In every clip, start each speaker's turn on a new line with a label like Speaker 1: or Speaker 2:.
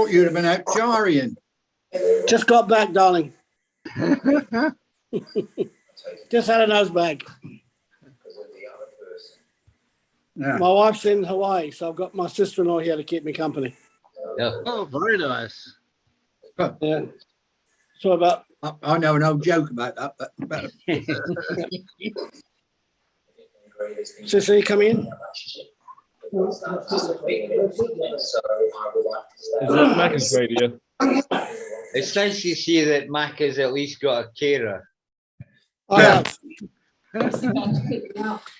Speaker 1: You'd have been out jarring.
Speaker 2: Just got back, darling. Just had a nose bag.
Speaker 1: Yeah.
Speaker 2: My wife's in Hawaii, so I've got my sister-in-law here to keep me company.
Speaker 3: Yeah. Oh, very nice.
Speaker 2: Yeah. So about.
Speaker 1: I know an old joke about that, but
Speaker 2: Sister, you come in?
Speaker 4: Is that
Speaker 5: Macca's radio?
Speaker 3: It's nice to see that Mac has at least got a carer.
Speaker 2: I have.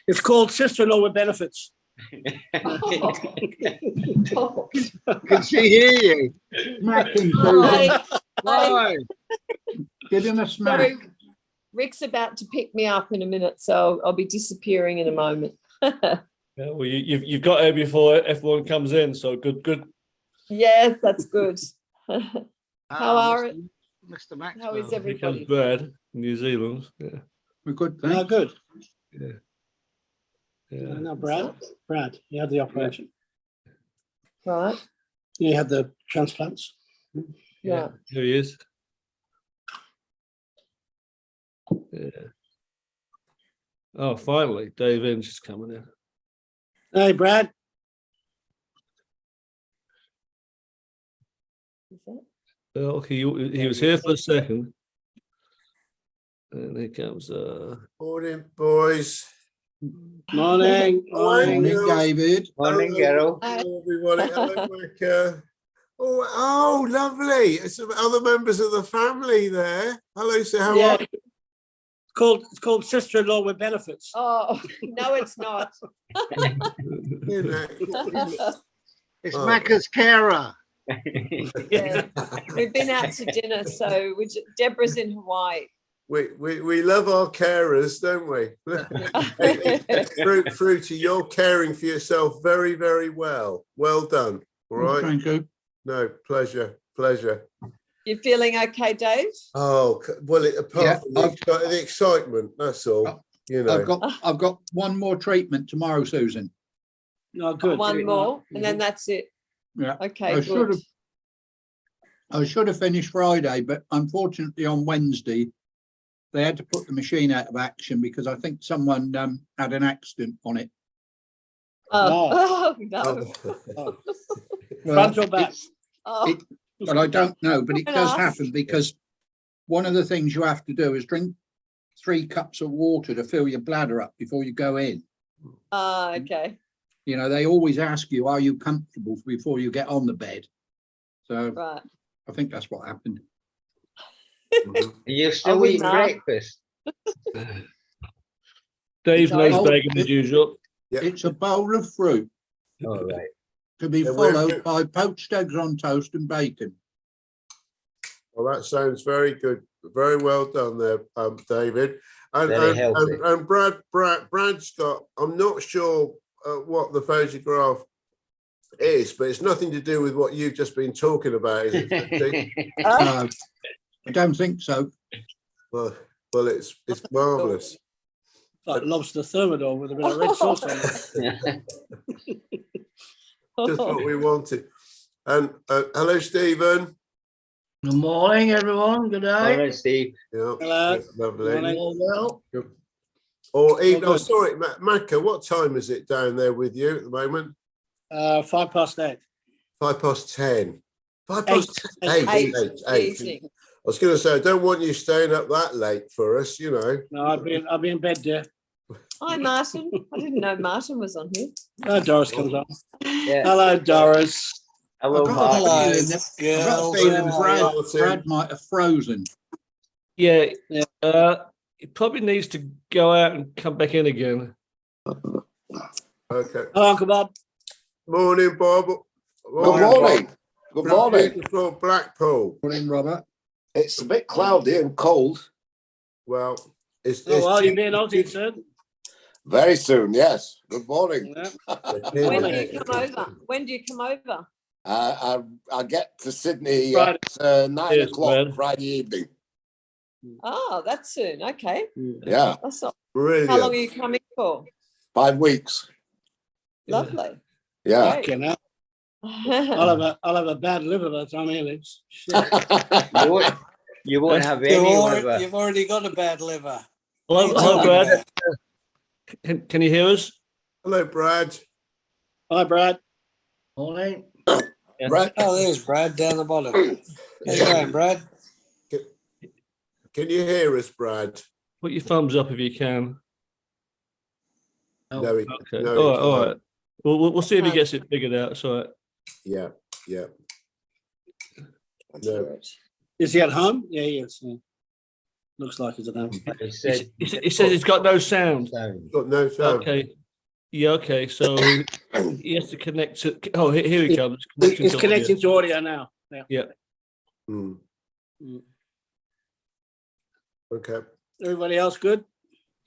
Speaker 2: It's called sister-in-law with benefits.
Speaker 1: can she hear you? Mac and Susan.
Speaker 6: Hi.
Speaker 1: Give him a smack.
Speaker 6: Sorry, Rick's about to pick me up in a minute, so I'll be disappearing in a moment.
Speaker 4: Yeah, well, you've got here before everyone comes in, so good.
Speaker 6: Yeah, that's good. How are it?
Speaker 3: Mr. Maxwell.
Speaker 6: How is
Speaker 4: Here
Speaker 6: everybody?
Speaker 4: comes Brad, New Zealand. Yeah,
Speaker 1: We're good,
Speaker 2: Oh,
Speaker 1: thanks.
Speaker 2: good.
Speaker 4: yeah.
Speaker 2: No, Brad, you had the operation.
Speaker 6: Right.
Speaker 2: You had the transplants.
Speaker 6: Yeah.
Speaker 4: Here he is. Yeah. Oh, finally, Dave Inge is coming in.
Speaker 2: Hey, Brad.
Speaker 6: Is that?
Speaker 4: Well, he was here for a second, and here comes.
Speaker 7: Morning, boys.
Speaker 2: Morning.
Speaker 1: Morning, David.
Speaker 3: Morning, Gerald.
Speaker 7: Hello, everybody. Hello, Micah. Oh, lovely. It's other members of the family there. Hello, sir. How
Speaker 2: Yeah.
Speaker 7: are you?
Speaker 2: It's called sister-in-law with benefits.
Speaker 6: Oh, no, it's not.
Speaker 7: You know.
Speaker 3: It's
Speaker 7: Oh.
Speaker 3: Macca's carer.
Speaker 6: Yeah. We've been out to dinner, so Deborah's in Hawaii.
Speaker 7: We love our carers, don't we? Fruity, you're caring for yourself very, very well. Well done. All right.
Speaker 1: Thank you.
Speaker 7: No, pleasure.
Speaker 6: You feeling okay, Dave?
Speaker 7: Oh, well, apart from
Speaker 1: I've-
Speaker 7: the excitement, that's all. You know.
Speaker 1: I've got one more treatment tomorrow, Susan.
Speaker 2: No, good.
Speaker 6: One more, and then that's it.
Speaker 1: Yeah.
Speaker 6: Okay,
Speaker 1: I
Speaker 6: good.
Speaker 1: should have finished Friday, but unfortunately on Wednesday they had to put the machine out of action because I think someone had an accident on it.
Speaker 6: Oh, no.
Speaker 7: Oh.
Speaker 2: Front or back?
Speaker 6: Oh,
Speaker 1: But I don't know, but it
Speaker 6: Can
Speaker 1: does
Speaker 6: ask.
Speaker 1: happen because one of the things you have to do is drink 3 cups of water to fill your bladder up before you go in.
Speaker 6: okay.
Speaker 1: You know, they always ask you, are you comfortable before you get on the bed? So
Speaker 6: Right.
Speaker 1: I think that's what happened.
Speaker 3: You're still
Speaker 6: would
Speaker 3: eating
Speaker 6: not.
Speaker 3: breakfast.
Speaker 4: Dave's
Speaker 6: Sorry.
Speaker 4: nose begging as usual.
Speaker 7: Yeah.
Speaker 1: It's a bowl of fruit
Speaker 3: All right.
Speaker 1: to be
Speaker 7: Yeah, we're
Speaker 1: followed
Speaker 7: good.
Speaker 1: by poached eggs on toast and bacon.
Speaker 7: Well, that sounds very good. Very well done there, David.
Speaker 3: Very healthy.
Speaker 7: And Brad's got, I'm not sure what the photograph is, but it's nothing to do with what you've just been talking about, is it?
Speaker 1: I don't think so.
Speaker 7: well, it's marvellous.
Speaker 2: Like lobster thermidor with a bit of red sauce on it.
Speaker 7: Just what we wanted. And hello, Stephen.
Speaker 8: Good morning, everyone. Good
Speaker 3: All
Speaker 8: day.
Speaker 3: right, Steve.
Speaker 7: Yeah,
Speaker 2: Hello.
Speaker 7: lovely.
Speaker 2: Morning.
Speaker 8: All well.
Speaker 7: Or even,
Speaker 2: Well,
Speaker 7: oh, sorry, Macca, what time is it down there with you at the moment?
Speaker 2: 8:05.
Speaker 7: 10. 5
Speaker 2: Eight.
Speaker 7: past 8.
Speaker 6: Eight.
Speaker 7: 8.
Speaker 6: Evening.
Speaker 7: I was going to say, I don't want you staying up that late for us, you know.
Speaker 2: No, I'll be in bed, dear.
Speaker 6: Hi, Martin. I didn't know Martin was on here.
Speaker 2: Oh, Doris comes on.
Speaker 3: Yeah.
Speaker 2: Hello, Doris.
Speaker 3: Hello,
Speaker 1: I've got a
Speaker 3: Mark.
Speaker 1: feeling I've got a feeling Brad might have frozen.
Speaker 4: Yeah,
Speaker 2: Yeah.
Speaker 4: he probably needs to go out and come back in again.
Speaker 7: Okay.
Speaker 2: Hello, Uncle Bob.
Speaker 7: Morning, Bob.
Speaker 5: Good morning. Good
Speaker 7: From
Speaker 5: morning.
Speaker 7: beautiful Blackpool.
Speaker 1: Morning, Robert.
Speaker 5: It's a bit cloudy and cold.
Speaker 7: Well, it's
Speaker 2: Oh, well, you're being Aussie soon.
Speaker 5: Very soon, yes. Good morning.
Speaker 2: Yeah.
Speaker 6: When do you come over? When do you come over?
Speaker 5: I get to Sydney
Speaker 2: Friday.
Speaker 5: at 9
Speaker 4: Yes,
Speaker 5: o'clock
Speaker 4: Brad.
Speaker 5: Friday evening.
Speaker 6: Oh, that's soon. Okay.
Speaker 5: Yeah,
Speaker 6: That's not.
Speaker 7: brilliant.
Speaker 6: How long are you coming for?
Speaker 5: 5 weeks.
Speaker 6: Lovely.
Speaker 5: Yeah.
Speaker 6: Great.
Speaker 2: Okay, now. I'll have a bad liver by the time he leaves. Shit.
Speaker 3: You won't have any liver.
Speaker 8: You've already got a bad liver.
Speaker 4: Hello, Brad. Can you hear us?
Speaker 7: Hello, Brad.
Speaker 2: Hi, Brad.
Speaker 8: Morning.
Speaker 5: Right.
Speaker 8: Oh, there's Brad down the bottom. How you going, Brad?
Speaker 7: Can you hear us, Brad?
Speaker 4: Put your thumbs up if you can.
Speaker 7: No, he,
Speaker 4: Okay.
Speaker 7: no,
Speaker 4: all
Speaker 7: he
Speaker 4: right. All
Speaker 7: can't.
Speaker 4: right. We'll see if he gets it figured out. It's all right.
Speaker 7: Yeah, yeah. No.
Speaker 2: Is he at home? Yeah, he is. Yeah. Looks like he's at home.
Speaker 3: He said,
Speaker 4: He says it's got no sound.
Speaker 3: sound.
Speaker 7: Got no sound.
Speaker 4: Okay. Yeah. Okay. So he has to connect to. Oh, here he comes.
Speaker 2: He's
Speaker 4: to
Speaker 2: connecting
Speaker 4: audio.
Speaker 2: to audio now. Yeah.
Speaker 4: Yeah.
Speaker 7: Hmm.
Speaker 2: Mm.
Speaker 7: Okay.
Speaker 2: Everybody else good?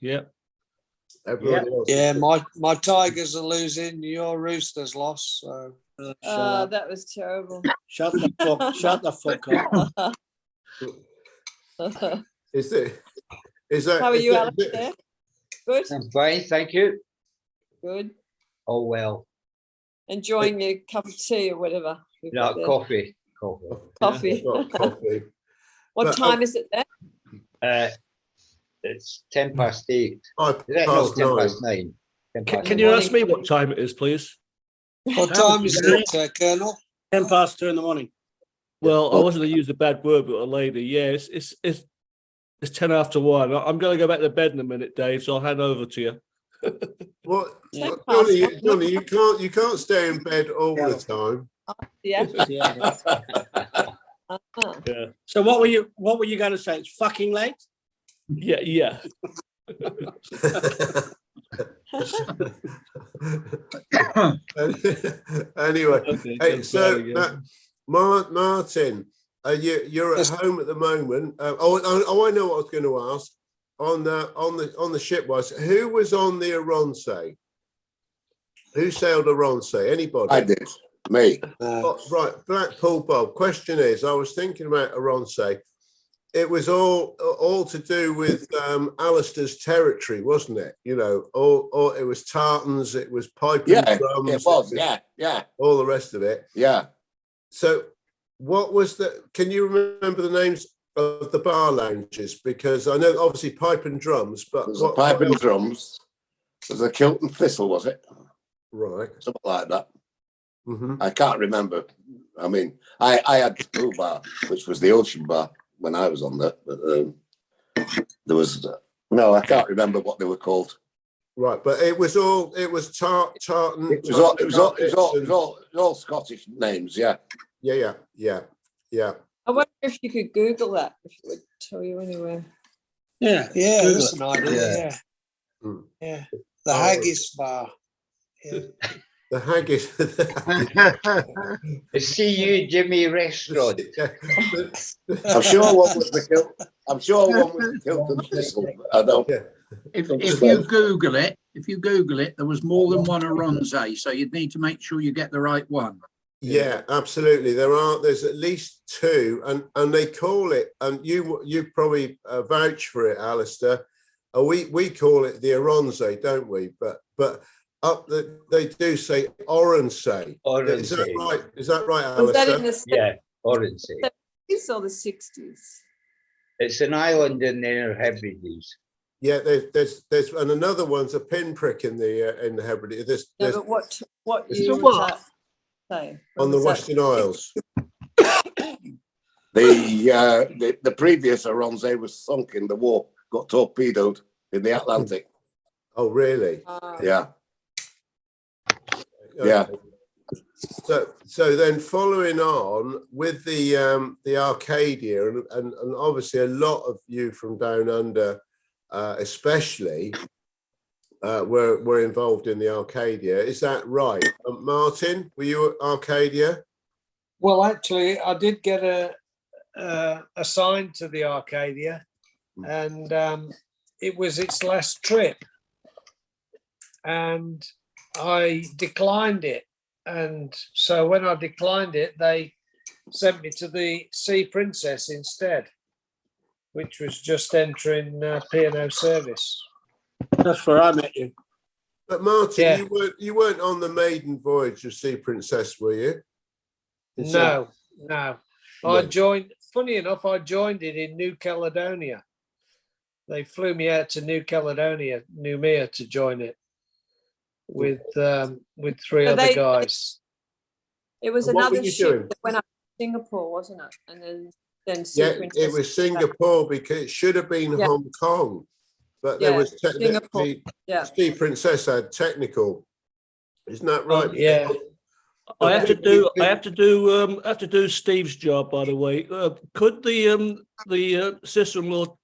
Speaker 4: Yeah.
Speaker 7: Everybody else.
Speaker 8: Yeah, my Tigers are losing. Your Roosters lost. So
Speaker 2: Shut
Speaker 6: Oh,
Speaker 2: up.
Speaker 6: that was terrible.
Speaker 2: Shut the fuck. Shut the fuck up.
Speaker 7: Is it? Is that?
Speaker 6: How are
Speaker 7: is
Speaker 6: you,
Speaker 7: that-
Speaker 6: Alex? There? Good.
Speaker 3: I'm fine, thank you.
Speaker 6: Good.
Speaker 3: Oh, well.
Speaker 6: Enjoying your cup of tea or whatever. you've
Speaker 3: No,
Speaker 6: got there.
Speaker 3: coffee.
Speaker 6: Coffee.
Speaker 7: Got coffee.
Speaker 6: What
Speaker 7: But,
Speaker 6: time is it there?
Speaker 3: It's 8:10. Is
Speaker 7: Half
Speaker 3: it? No,
Speaker 7: past
Speaker 3: 9:10.
Speaker 7: 9.
Speaker 3: 10
Speaker 4: Can,
Speaker 3: past
Speaker 4: can
Speaker 3: nine.
Speaker 4: you ask me what time it is, please?
Speaker 8: what time is it, Colonel?
Speaker 2: 2:10 in the morning.
Speaker 4: Well, I wasn't going to use the bad word, but a lady. Yeah, it's 10 after 1. I'm going to go back to bed in a minute, Dave. So I'll hand over to you.
Speaker 7: What?
Speaker 2: Yeah.
Speaker 7: Johnny, you can't stay in bed all the time.
Speaker 6: Yeah.
Speaker 2: Yeah.
Speaker 6: Uh-huh.
Speaker 4: Yeah.
Speaker 2: So what were you going to say? It's fucking late?
Speaker 4: Yeah. Yeah.
Speaker 7: Anyway,
Speaker 4: Okay.
Speaker 7: hey,
Speaker 4: that's
Speaker 7: so
Speaker 4: bad again.
Speaker 7: Martin, you're at home at the moment. I know what I was going to ask on the ship was who was on the Aronsay? Who sailed Aronsay? Anybody?
Speaker 5: I did. Me.
Speaker 7: Oh, right, Blackpool Bob. Question is, I was thinking about Aronsay. It was all to do with Alistair's territory, wasn't it? You know, all it was tartans, it was pipe and
Speaker 5: Yeah,
Speaker 7: drums,
Speaker 5: it was. Yeah.
Speaker 7: all the rest of it.
Speaker 5: Yeah.
Speaker 7: So, what was the? Can you remember the names of the bar lounges? Because I know obviously pipe and drums, but
Speaker 5: There's a pipe and drums. There's a kilt and thistle, was it?
Speaker 7: Right.
Speaker 5: Something like that.
Speaker 7: Mm-hmm.
Speaker 5: I can't remember. I mean, I had the pool bar, which was the ocean bar when I was on there. But, there was no, I can't remember what they were called.
Speaker 7: Right, but it was tartan.
Speaker 5: It was all Scottish names. Yeah.
Speaker 7: Yeah.
Speaker 6: I wonder if you could Google that, if it would tell you anywhere.
Speaker 2: Yeah.
Speaker 8: Yeah,
Speaker 2: Google
Speaker 8: that's
Speaker 2: it.
Speaker 8: an idea.
Speaker 3: Yeah.
Speaker 7: Hmm.
Speaker 8: Yeah. The Haggis Bar. Yeah.
Speaker 7: The haggis.
Speaker 3: The CU Jimmy restaurant.
Speaker 5: I'm sure one was the kilt. I'm sure one was the kilt and thistle. I don't.
Speaker 7: Yeah.
Speaker 1: If you Google it, there was more than one Aronsay, so you'd need to make sure you get the right one.
Speaker 7: Yeah, absolutely. There's at least two, and they call it, and you probably vouch for it, Alistair. We call it the Aronsay, don't we? But they do say Oronsay. Is that
Speaker 3: Oronsay.
Speaker 7: right? Is that right,
Speaker 6: Was that
Speaker 7: Alistair?
Speaker 6: in the
Speaker 3: Yeah, Oronsay.
Speaker 6: 70s or the 60s?
Speaker 3: It's an island in the Inner Hebrides.
Speaker 7: Yeah, there's and another one's a pinprick in the Hebrides. There's,
Speaker 6: No,
Speaker 7: there's
Speaker 6: but what
Speaker 2: It's
Speaker 6: year
Speaker 2: a
Speaker 6: was
Speaker 2: what?
Speaker 6: that? Say, when
Speaker 7: on the
Speaker 6: was that?
Speaker 7: Western Isles.
Speaker 5: The previous Aronze was sunk in the war, got torpedoed in the Atlantic.
Speaker 7: Oh, really?
Speaker 5: Yeah.
Speaker 7: Okay.
Speaker 5: Yeah.
Speaker 7: So then following on with the Arcadia and obviously a lot of you from down under, especially, were involved in the Arcadia. Is that right? Martin, were you at Arcadia?
Speaker 8: Well, actually, I did get assigned to the Arcadia, and it was its last trip, and I declined it. And so when I declined it, they sent me to the Sea Princess instead, which was just entering P&O service.
Speaker 2: That's where I met you.
Speaker 7: But Martin,
Speaker 8: Yeah.
Speaker 7: you weren't on the maiden voyage of Sea Princess, were you?
Speaker 8: No. I
Speaker 7: No.
Speaker 8: joined, funny enough, I joined it in New Caledonia. They flew me out to New Caledonia, Noumea, to join it with three
Speaker 6: So
Speaker 8: other
Speaker 6: they-
Speaker 8: guys.
Speaker 6: It was
Speaker 7: And what were
Speaker 6: another
Speaker 7: you
Speaker 6: ship
Speaker 7: doing?
Speaker 6: that went up to Singapore, wasn't it? And then Sea
Speaker 7: Yeah,
Speaker 6: Princess
Speaker 7: it was Singapore because it should have been
Speaker 6: Yeah.
Speaker 7: Hong Kong, but there
Speaker 6: Yeah,
Speaker 7: was
Speaker 6: Singapore.
Speaker 7: the
Speaker 6: Yeah.
Speaker 7: Sea Princess had technical. Isn't that right?
Speaker 8: Yeah.
Speaker 4: I have to do Steve's job, by the way. Could the sister-in-law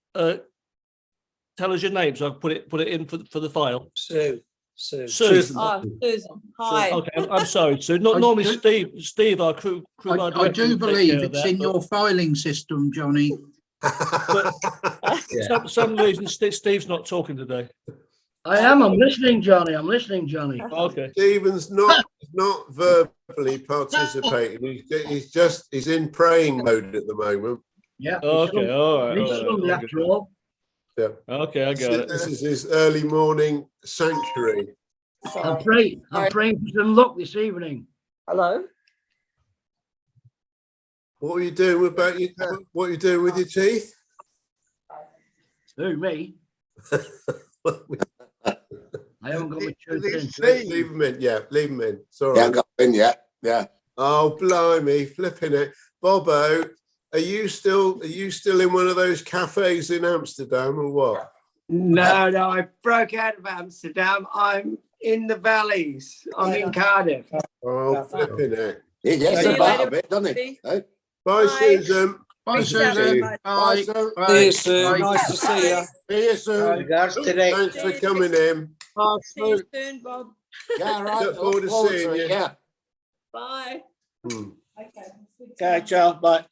Speaker 4: tell us your name so I can put it in for the file?
Speaker 8: Sue.
Speaker 4: Susan.
Speaker 6: Oh, Susan. Hi.
Speaker 4: Okay, I'm sorry, Sue. Not
Speaker 1: I
Speaker 4: normally
Speaker 1: do-
Speaker 4: Steve, our crew
Speaker 1: I
Speaker 4: director
Speaker 1: do
Speaker 4: would take
Speaker 1: believe
Speaker 4: care of
Speaker 1: it's
Speaker 4: that,
Speaker 1: in
Speaker 4: but
Speaker 1: your filing system, Johnny.
Speaker 4: for some reason Steve's not talking today.
Speaker 2: I am. I'm listening, Johnny. I'm listening, Johnny.
Speaker 4: Okay.
Speaker 7: Stephen's not verbally participating. He's in praying mode at the moment.
Speaker 2: Yeah.
Speaker 4: Okay. All right.
Speaker 2: It's Sunday after all.
Speaker 7: Yeah.
Speaker 4: Okay, I got it.
Speaker 7: This is his early morning sanctuary.
Speaker 2: I'm praying for some luck this evening.
Speaker 6: Hello.
Speaker 7: What are you doing what are you doing with your teeth?
Speaker 2: Who, me? I haven't got my tooth in.
Speaker 7: Leave them in. Yeah, leave them in. It's all
Speaker 5: Yeah,
Speaker 7: right.
Speaker 5: got in yet. Yeah.
Speaker 7: Oh, blimey, flipping it. Bobo, are you still in one of those cafes in Amsterdam or what?
Speaker 9: No, I broke out of Amsterdam. I'm in the valleys. I'm in Cardiff.
Speaker 7: Oh, flipping it.
Speaker 5: He gets
Speaker 6: See you
Speaker 5: about
Speaker 6: later,
Speaker 5: a bit, doesn't he?
Speaker 6: Bobby.
Speaker 5: Eh?
Speaker 7: Bye,
Speaker 6: Bye.
Speaker 7: Susan.
Speaker 1: Bye,
Speaker 6: Thanks,
Speaker 1: Susan.
Speaker 6: everybody.
Speaker 5: Bye,
Speaker 1: Bye.
Speaker 5: Sue.
Speaker 8: See you soon.
Speaker 1: Bye.
Speaker 8: Nice to see you.
Speaker 5: See you soon.
Speaker 3: Regards to Rick.
Speaker 7: Thanks for coming in.
Speaker 6: See you soon, Bob.
Speaker 5: Yeah, right.
Speaker 7: Look forward to seeing you.
Speaker 5: Yeah.
Speaker 6: Bye.
Speaker 7: Hmm.
Speaker 2: Okay, ciao. Bye.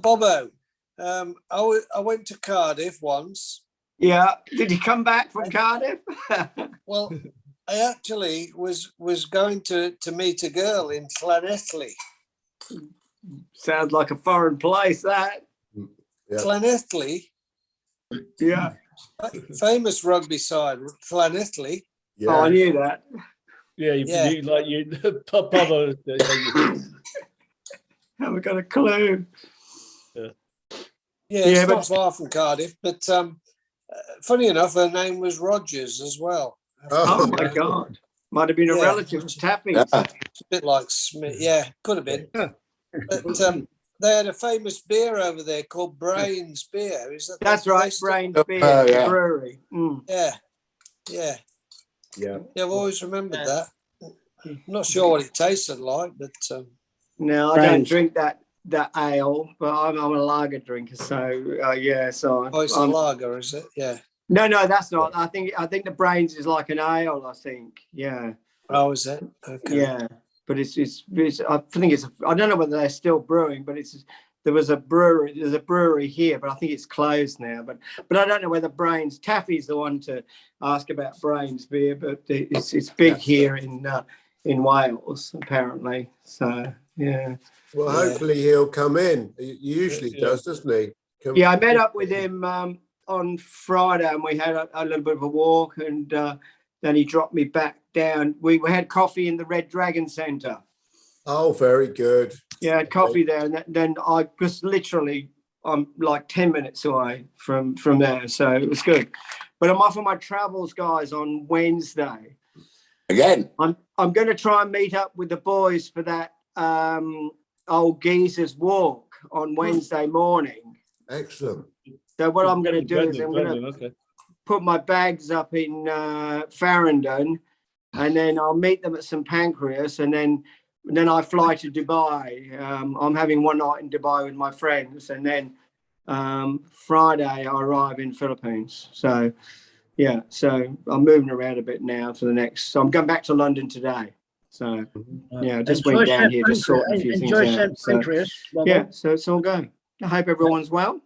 Speaker 8: Bobo, I went to Cardiff once.
Speaker 9: Yeah. Did you come back from Cardiff?
Speaker 8: Well, I actually was going to meet a girl in Llanelli.
Speaker 9: Sounds like a foreign place, that.
Speaker 7: Yeah.
Speaker 8: Llanelli,
Speaker 9: Yeah.
Speaker 8: famous rugby side, Llanelli.
Speaker 7: Yeah.
Speaker 9: Oh, I knew that.
Speaker 4: Yeah, Pablo.
Speaker 9: Haven't got a clue.
Speaker 8: Yeah,
Speaker 9: Yeah,
Speaker 8: it's
Speaker 9: but-
Speaker 8: not far from Cardiff, but funny enough, her name was Rogers as well.
Speaker 9: Oh my God. Might have been a
Speaker 8: Yeah.
Speaker 9: relative of Taffy's.
Speaker 5: Yeah.
Speaker 8: It's a bit like Smith. Yeah, could have been. But they had a famous beer over there called Brains Beer. Is that?
Speaker 9: That's right,
Speaker 8: they-
Speaker 9: Brains
Speaker 5: Oh,
Speaker 9: Beer
Speaker 5: yeah.
Speaker 9: Brewery. Mm.
Speaker 8: Yeah,
Speaker 7: Yeah.
Speaker 8: I've always remembered that. Not sure what it tasted like, but
Speaker 9: No, I don't
Speaker 2: Brains.
Speaker 9: drink that ale, but I'm a lager drinker, so yeah. So
Speaker 8: it's a lager, is it? Yeah.
Speaker 9: no, that's not. I think the Brains is like an ale. I think, yeah,
Speaker 8: Oh, is it? Okay.
Speaker 9: yeah. But it's I think it's. I don't know whether they're still brewing, but there's a brewery here, but I think it's closed now. But I don't know whether Brains. Taffy's the one to ask about Brains beer, but it's big here in Wales apparently. So yeah.
Speaker 7: Well,
Speaker 8: Yeah.
Speaker 7: hopefully he'll come in. He usually
Speaker 4: Yeah.
Speaker 7: does, doesn't he?
Speaker 9: Yeah, I met up with him on Friday, and we had a little bit of a walk, and then he dropped me back down. We had coffee in the Red Dragon Centre.
Speaker 7: Oh, very good.
Speaker 9: Yeah, I had coffee there, and then I just literally I'm like 10 minutes away from there, so it was good. But I'm off on my travels, guys, on Wednesday.
Speaker 5: Again,
Speaker 9: I'm going to try and meet up with the boys for that old geezer's walk on Wednesday morning.
Speaker 7: Excellent.
Speaker 9: So what I'm going to do is I'm going to
Speaker 4: Okay.
Speaker 9: put my bags up in Farringdon, and then I'll meet them at St Pancras, and then I fly to Dubai. I'm having one night in Dubai with my friends, and then Friday I arrive in Philippines. So yeah, so I'm moving around a bit now for the next. So I'm going back to London today. So yeah, I just went down here just sorting a few things out. So, yeah, so it's all going. I hope everyone's well.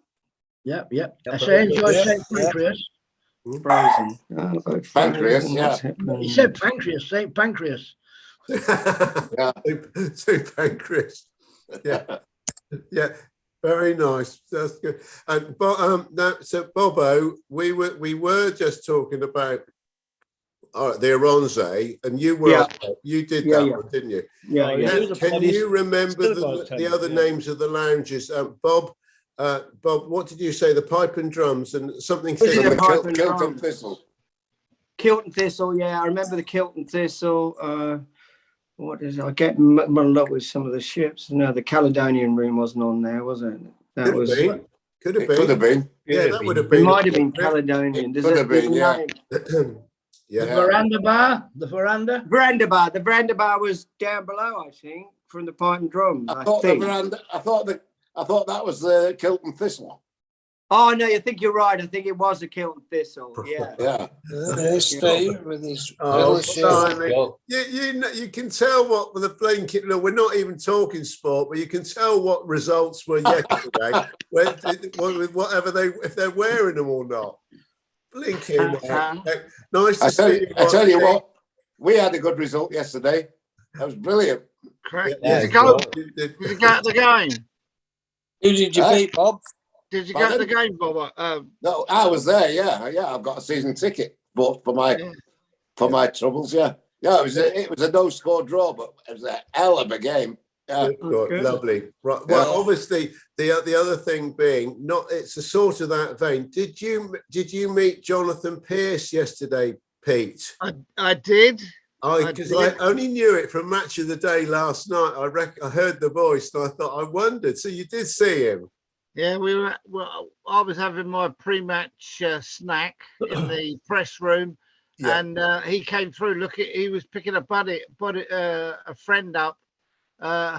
Speaker 2: Yep. I say enjoy St Pancras.
Speaker 9: Frozen.
Speaker 5: Pancras, yeah.
Speaker 2: He said pancreas, St Pancras.
Speaker 5: Yeah.
Speaker 7: St Pancras. Yeah. Yeah. Very nice. That's good. And so Bobo, we were just talking about the Aronze, and you were you did that one, didn't you?
Speaker 9: Yeah, yeah.
Speaker 7: Can you remember the other names of the lounges? Bob, what did you say? The pipe and drums and something.
Speaker 5: Kilton Thistle.
Speaker 9: Kilton Thistle, yeah. I remember the Kilton Thistle. What is it? I get muddled up with some of the ships. No, the Caledonian Room wasn't on there, was it? That
Speaker 7: Could have been. Yeah, that would have been.
Speaker 9: It might have been Caledonian.
Speaker 5: Could have been, yeah.
Speaker 2: The veranda bar, the veranda.
Speaker 9: The veranda bar was down below, I think, from the pipe and drums.
Speaker 5: I thought that was the Kilton Thistle.
Speaker 9: Oh no, I think you're right. I think it was a Kilton Thistle. Yeah.
Speaker 5: Yeah.
Speaker 8: There's Steve with his
Speaker 7: You can tell what the blanket. Look, we're not even talking sport, but you can tell what results were yesterday. Whatever if they're wearing them or not. Blinking. Nice to see you.
Speaker 5: I tell you what, we had a good result yesterday. That was brilliant.
Speaker 2: Correct.
Speaker 7: Yeah,
Speaker 2: Did you go to the game?
Speaker 8: Who did you beat, Bob?
Speaker 2: Did you go to the game, Bob?
Speaker 5: No, I was there. Yeah. I've got a season ticket, but for my troubles, yeah. It was a no-score draw, but it was a hell of a game. Yeah.
Speaker 7: Good. Lovely. Right. Well, obviously, the other thing being, it's a sort of that vein. Did you meet Jonathan Pearce yesterday, Pete?
Speaker 2: I did.
Speaker 7: Because I only knew it from Match of the Day last night. I heard the voice, and I thought, I wondered. So you did see him?
Speaker 2: Yeah, I was having my pre-match snack in the press room, and he came through. He was picking a friend up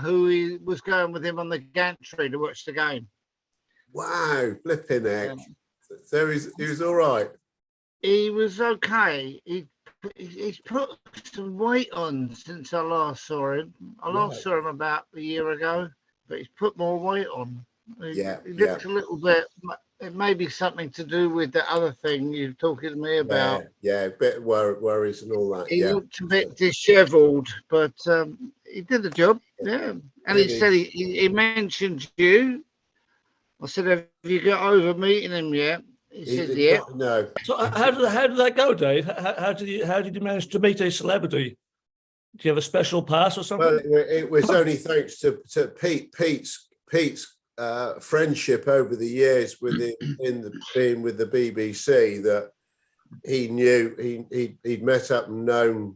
Speaker 2: who he was going with him on the gantry to watch the game.
Speaker 7: Wow, flipping heck! So he was all right.
Speaker 2: He was okay. He's put some weight on since I last saw him. I last saw him about a year ago, but he's put more weight on. He looks a little bit. It may be something to do with the other thing you're talking to me about.
Speaker 7: Yeah, a bit worries and all that.
Speaker 2: He looked a bit dishevelled, but he did the job. Yeah, and he said he mentioned you. I said, "Have you got over meeting him yet?" He said, "Yeah."
Speaker 7: No.
Speaker 4: So how did that go, Dave? How did you manage to meet a celebrity? Do you have a special pass or something?
Speaker 7: Well, it was only thanks to Pete's friendship over the years being with the BBC that he knew he'd met up and known.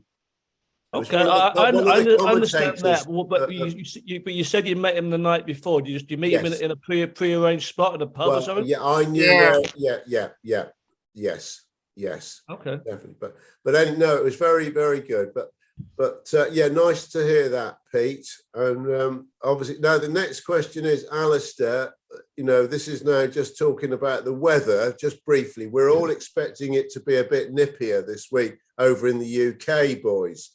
Speaker 4: Okay, I understand that, but you said you met him the night before. Did you meet him in a pre-arranged spot in a pub or something?
Speaker 7: Yeah, I knew. Yes.
Speaker 4: Okay,
Speaker 7: definitely. But no, it was very, very good. But nice to hear that, Pete. And obviously, now the next question is, Alistair, this is now just talking about the weather, just briefly. We're all expecting it to be a bit nippier this week over in the UK, boys.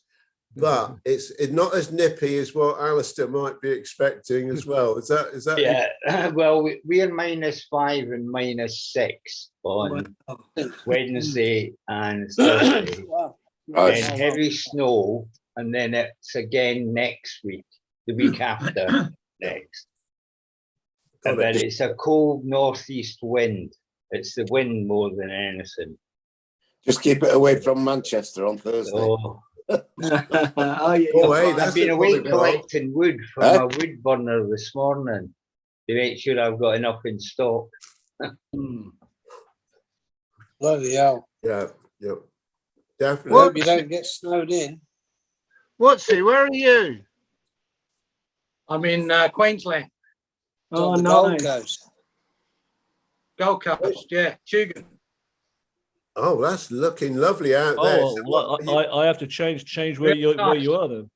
Speaker 7: But it's not as nippy as what Alistair might be expecting as well. Is that?
Speaker 3: Yeah, well, we're -5 and -6 on Wednesday and Thursday. And heavy snow, and then it's again next week, the week after next. And then it's a cold northeast wind. It's the wind more than anything.
Speaker 5: Just keep it away from Manchester on Thursday.
Speaker 7: I've
Speaker 3: been away collecting wood from a wood burner this morning. to make sure I've got enough in stock.
Speaker 8: Bloody hell.
Speaker 7: Yeah, yeah, definitely.
Speaker 8: Hope you don't get snowed in.
Speaker 2: Watsy, where are you?
Speaker 9: I'm in Queensland.
Speaker 8: It's on
Speaker 9: Oh,
Speaker 8: the
Speaker 9: no.
Speaker 8: Gold Coast.
Speaker 9: Gold Coast, yeah. Tugan.
Speaker 7: Oh, that's looking lovely out there.
Speaker 4: Oh,
Speaker 7: So
Speaker 4: well,
Speaker 7: what, are you-
Speaker 4: I have to change where you are then.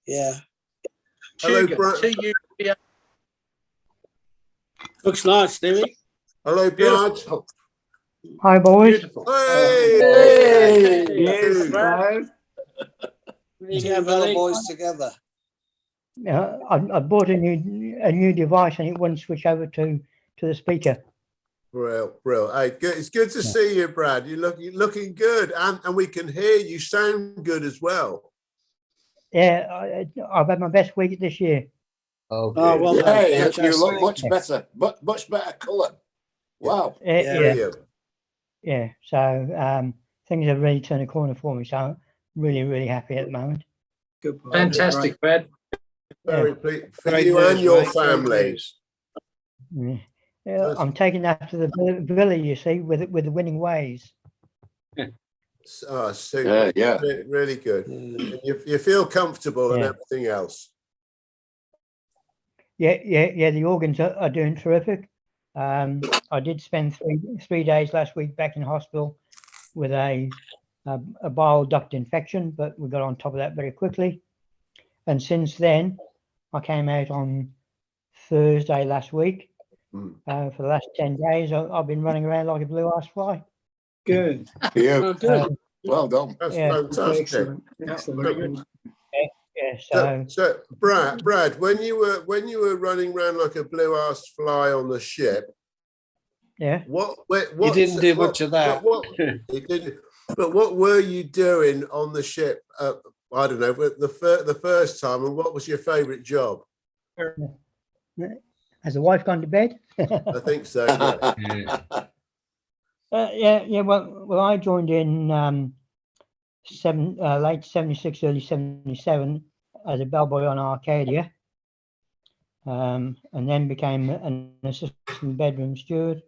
Speaker 8: Yeah.
Speaker 7: Hello,
Speaker 9: Tugan.
Speaker 7: Brad.
Speaker 9: T-U-G-A.
Speaker 10: Looks nice, Stevie.
Speaker 7: Hello, Brad.
Speaker 9: Beautiful.
Speaker 11: Hi, boys.
Speaker 9: Beautiful.
Speaker 7: Hey!
Speaker 9: Yes,
Speaker 7: Dude.
Speaker 9: bro.
Speaker 8: Two fellow boys together.
Speaker 11: I bought a new device and it wouldn't switch over to the speaker.
Speaker 7: Brill. Hey, good. It's good to see you, Brad. You're looking good, and we can hear you sound good as well.
Speaker 11: Yeah, I've had my best week this year.
Speaker 3: Oh,
Speaker 10: Oh,
Speaker 3: good.
Speaker 10: well done.
Speaker 5: Yeah, you
Speaker 10: Fantastic.
Speaker 5: look much better, much better colour. Wow.
Speaker 8: Yeah.
Speaker 7: Brilliant.
Speaker 11: Yeah. So things have really turned a corner for me. So I'm really, really happy at the moment.
Speaker 10: Good.
Speaker 9: Fantastic, Brad.
Speaker 7: Very pleased for
Speaker 8: Great
Speaker 7: you
Speaker 8: news,
Speaker 7: and your
Speaker 8: mate, great
Speaker 7: family.
Speaker 8: news.
Speaker 11: Yeah, I'm taking that to the villa, you see, with the winning ways.
Speaker 7: Oh, super.
Speaker 5: Yeah.
Speaker 7: Really good. And you feel comfortable and everything else.
Speaker 11: Yeah. The organs are doing terrific. I did spend three days last week back in hospital with a bile duct infection, but we got on top of that very quickly. And since then, I came out on Thursday last week. For the last 10 days, I've been running around like a blue-ass fly.
Speaker 9: Good.
Speaker 5: Yeah.
Speaker 10: Oh, good.
Speaker 5: Well done.
Speaker 7: That's
Speaker 11: Yeah.
Speaker 7: fantastic.
Speaker 9: Excellent. Excellent.
Speaker 11: Yeah,
Speaker 7: So, Brad, when you were running around like a blue-ass fly on the ship,
Speaker 11: yeah.
Speaker 7: what
Speaker 8: You didn't do much of that.
Speaker 7: You didn't. But what were you doing on the ship? I don't know. The first time, and what was your favourite job?
Speaker 11: Has the wife gone to bed?
Speaker 7: I think so. Yeah.
Speaker 11: Yeah. Well, I joined in late '76, early '77 as a bellboy on Arcadia, and then became an assistant bedroom steward.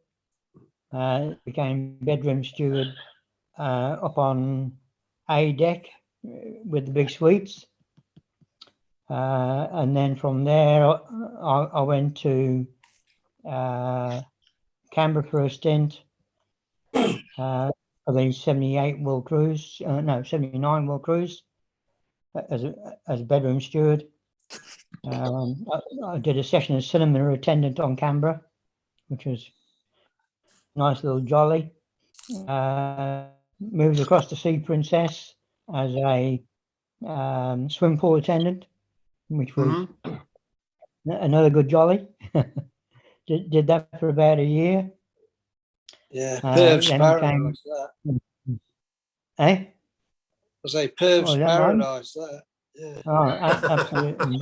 Speaker 11: Became bedroom steward up on A deck with the big suites. And then from there, I went to Canberra for a stint for the 78 World Cruise, 79 World Cruise as a bedroom steward. I did a session as cinema attendant on Canberra, which was a nice little jolly. Moved across to Sea Princess as a swim pool attendant, which was another good jolly. Did that for about a year.
Speaker 8: Yeah, Perv's
Speaker 11: then
Speaker 8: paradise. That
Speaker 11: Eh?
Speaker 8: was a Perv's
Speaker 11: Oh, is that right?
Speaker 8: paradise. That. Yeah.
Speaker 11: Oh, absolutely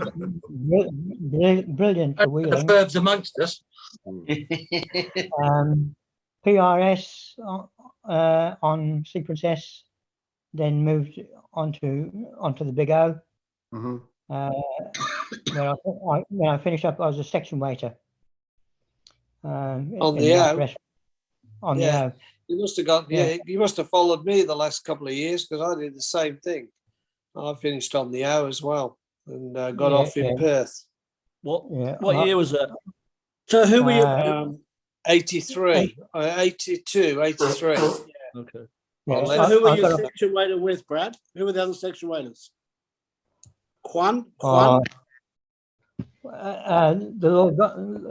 Speaker 11: brilliant for wheeling.
Speaker 9: Verbs amongst us.
Speaker 11: PRS on Sea Princess, then moved onto the Big O. When I finished up, I was a section waiter.
Speaker 8: On the O.
Speaker 11: On the O.
Speaker 8: You must have got. Yeah, you must have followed me the last couple of years because I did the same thing. I finished on the O as well and got off in Perth.
Speaker 4: What year was that?
Speaker 10: So who were you?
Speaker 8: 83, 82, 83.
Speaker 4: Okay.
Speaker 10: So who were you section waiter with, Brad? Who were the other section waiters? Juan?
Speaker 11: The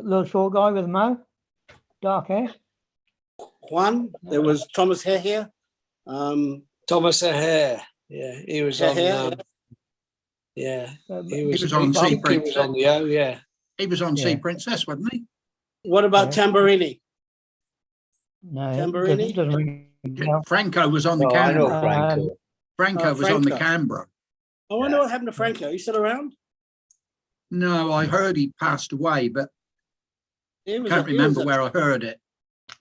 Speaker 11: little short guy with the mo, dark hair.
Speaker 10: Juan. There was Thomas Hare.
Speaker 8: Thomas Hare. Yeah, he was on.
Speaker 1: He was on Sea Princess.
Speaker 8: He was on the O. Yeah,
Speaker 1: he was on Sea Princess, wasn't he?
Speaker 10: What about Tamburini?
Speaker 11: No,
Speaker 10: Tamburini?
Speaker 11: doesn't ring a bell.
Speaker 1: Franco was on the
Speaker 3: I know
Speaker 1: Canberra.
Speaker 3: Franco.
Speaker 1: Franco was on the Canberra.
Speaker 10: I wonder what happened to Franco. He's still around?
Speaker 1: No, I heard he passed away, but can't remember where I heard it.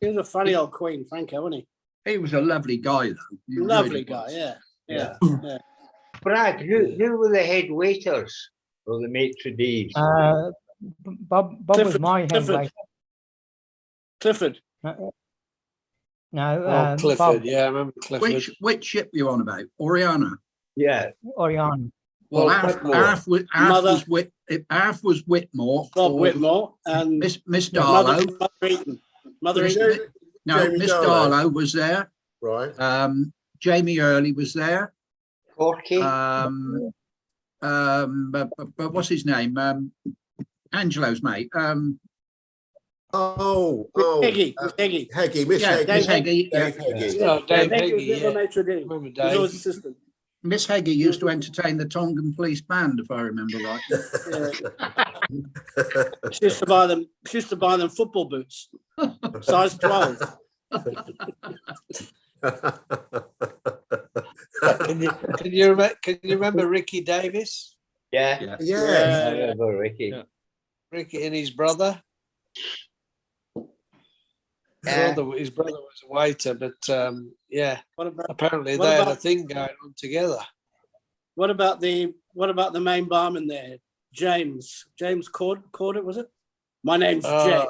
Speaker 10: He was a funny old queen, Franco, wasn't he?
Speaker 1: He was a lovely guy, though. He
Speaker 10: Lovely
Speaker 1: really
Speaker 10: guy,
Speaker 1: was.
Speaker 10: yeah.
Speaker 3: Brad, who were the head waiters or the maitre d's?
Speaker 11: Bob was
Speaker 10: Clifford,
Speaker 11: my hand
Speaker 10: Clifford.
Speaker 11: waiter.
Speaker 10: Clifford.
Speaker 11: No,
Speaker 8: Oh, Clifford.
Speaker 11: Bob,
Speaker 8: Yeah, I remember Clifford.
Speaker 1: Which ship you on about? Oriana.
Speaker 3: Yeah.
Speaker 11: Orion.
Speaker 1: Well,
Speaker 3: Well,
Speaker 1: Arf was Whitmore.
Speaker 10: Bob
Speaker 1: or
Speaker 10: Whitmore and
Speaker 1: Miss
Speaker 10: Mother,
Speaker 1: Darlow.
Speaker 10: Mother Eaton. Mother
Speaker 7: Was
Speaker 10: Eaton.
Speaker 7: it
Speaker 1: No,
Speaker 7: Jamie
Speaker 1: Miss
Speaker 7: Darlow?
Speaker 1: Darlow was there.
Speaker 7: Right.
Speaker 1: Jamie Early was there.
Speaker 3: Corky.
Speaker 1: But what's his name? Angelo's mate.
Speaker 10: Heggie.
Speaker 7: Heggie, Miss
Speaker 1: Yeah,
Speaker 7: Heggie.
Speaker 1: Miss Heggie. Yeah.
Speaker 7: Dave Heggie.
Speaker 8: Oh, Dave
Speaker 10: Heggie was
Speaker 8: Heggie,
Speaker 10: little
Speaker 8: yeah.
Speaker 10: maitre d'.
Speaker 8: Remember
Speaker 10: He was
Speaker 8: Dave?
Speaker 10: always assistant.
Speaker 1: Miss Heggie used to entertain the Tongan Police Band, if I remember right.
Speaker 10: She used to buy them football boots, size 12.
Speaker 8: Can you remember Ricky Davis?
Speaker 3: Yeah.
Speaker 7: Yeah.
Speaker 3: I remember Ricky.
Speaker 4: Yeah.
Speaker 8: Ricky and his brother.
Speaker 3: Yeah.
Speaker 8: His brother was a waiter, but yeah, apparently
Speaker 10: what
Speaker 8: they had a
Speaker 10: about-
Speaker 8: thing going on together.
Speaker 10: What about the main barman there, James Corder, was it? My name's James.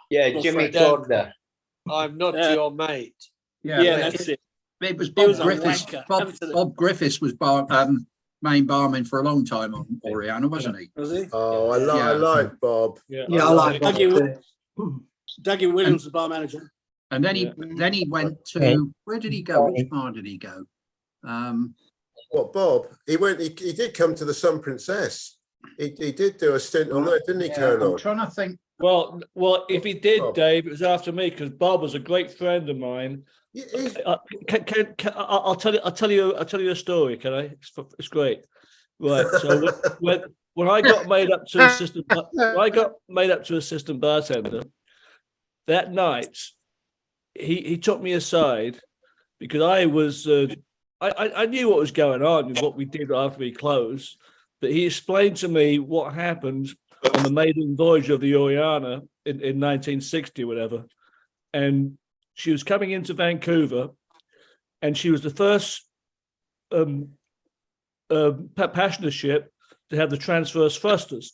Speaker 3: Yeah,
Speaker 10: Well,
Speaker 3: Jimmy
Speaker 10: Fred.
Speaker 3: Corder.
Speaker 8: I'm not
Speaker 10: Yeah.
Speaker 8: your mate.
Speaker 10: Yeah, that's it.
Speaker 1: It was
Speaker 10: He
Speaker 1: Bob
Speaker 10: was a
Speaker 1: Griffiths.
Speaker 10: wanker.
Speaker 1: Bob Griffiths was main barman for a long time on Oriana, wasn't he?
Speaker 10: Was he?
Speaker 7: Oh, I
Speaker 1: Yeah.
Speaker 7: like Bob.
Speaker 9: Yeah, I like Bob.
Speaker 10: Dougie Williams, the bar manager.
Speaker 1: And then he went to, where did he go? Which bar did he go?
Speaker 7: What, Bob? He did come to the Sun Princess. He did do a stint on that, didn't he,
Speaker 1: I'm
Speaker 7: Colonel?
Speaker 1: trying to think.
Speaker 4: Well, if he did,
Speaker 7: Bob.
Speaker 4: Dave, it was after me because Bob was a great friend of mine. I'll tell you a story. Can I? It's great. Right. So when I got made up to assistant bartender, that night he took me aside because I was I knew what was going on and what we did after we closed, but he explained to me what happened on the maiden voyage of the Oriana in 1960, whatever, and she was coming into Vancouver, and she was the first passenger ship to have the transverse thrusters.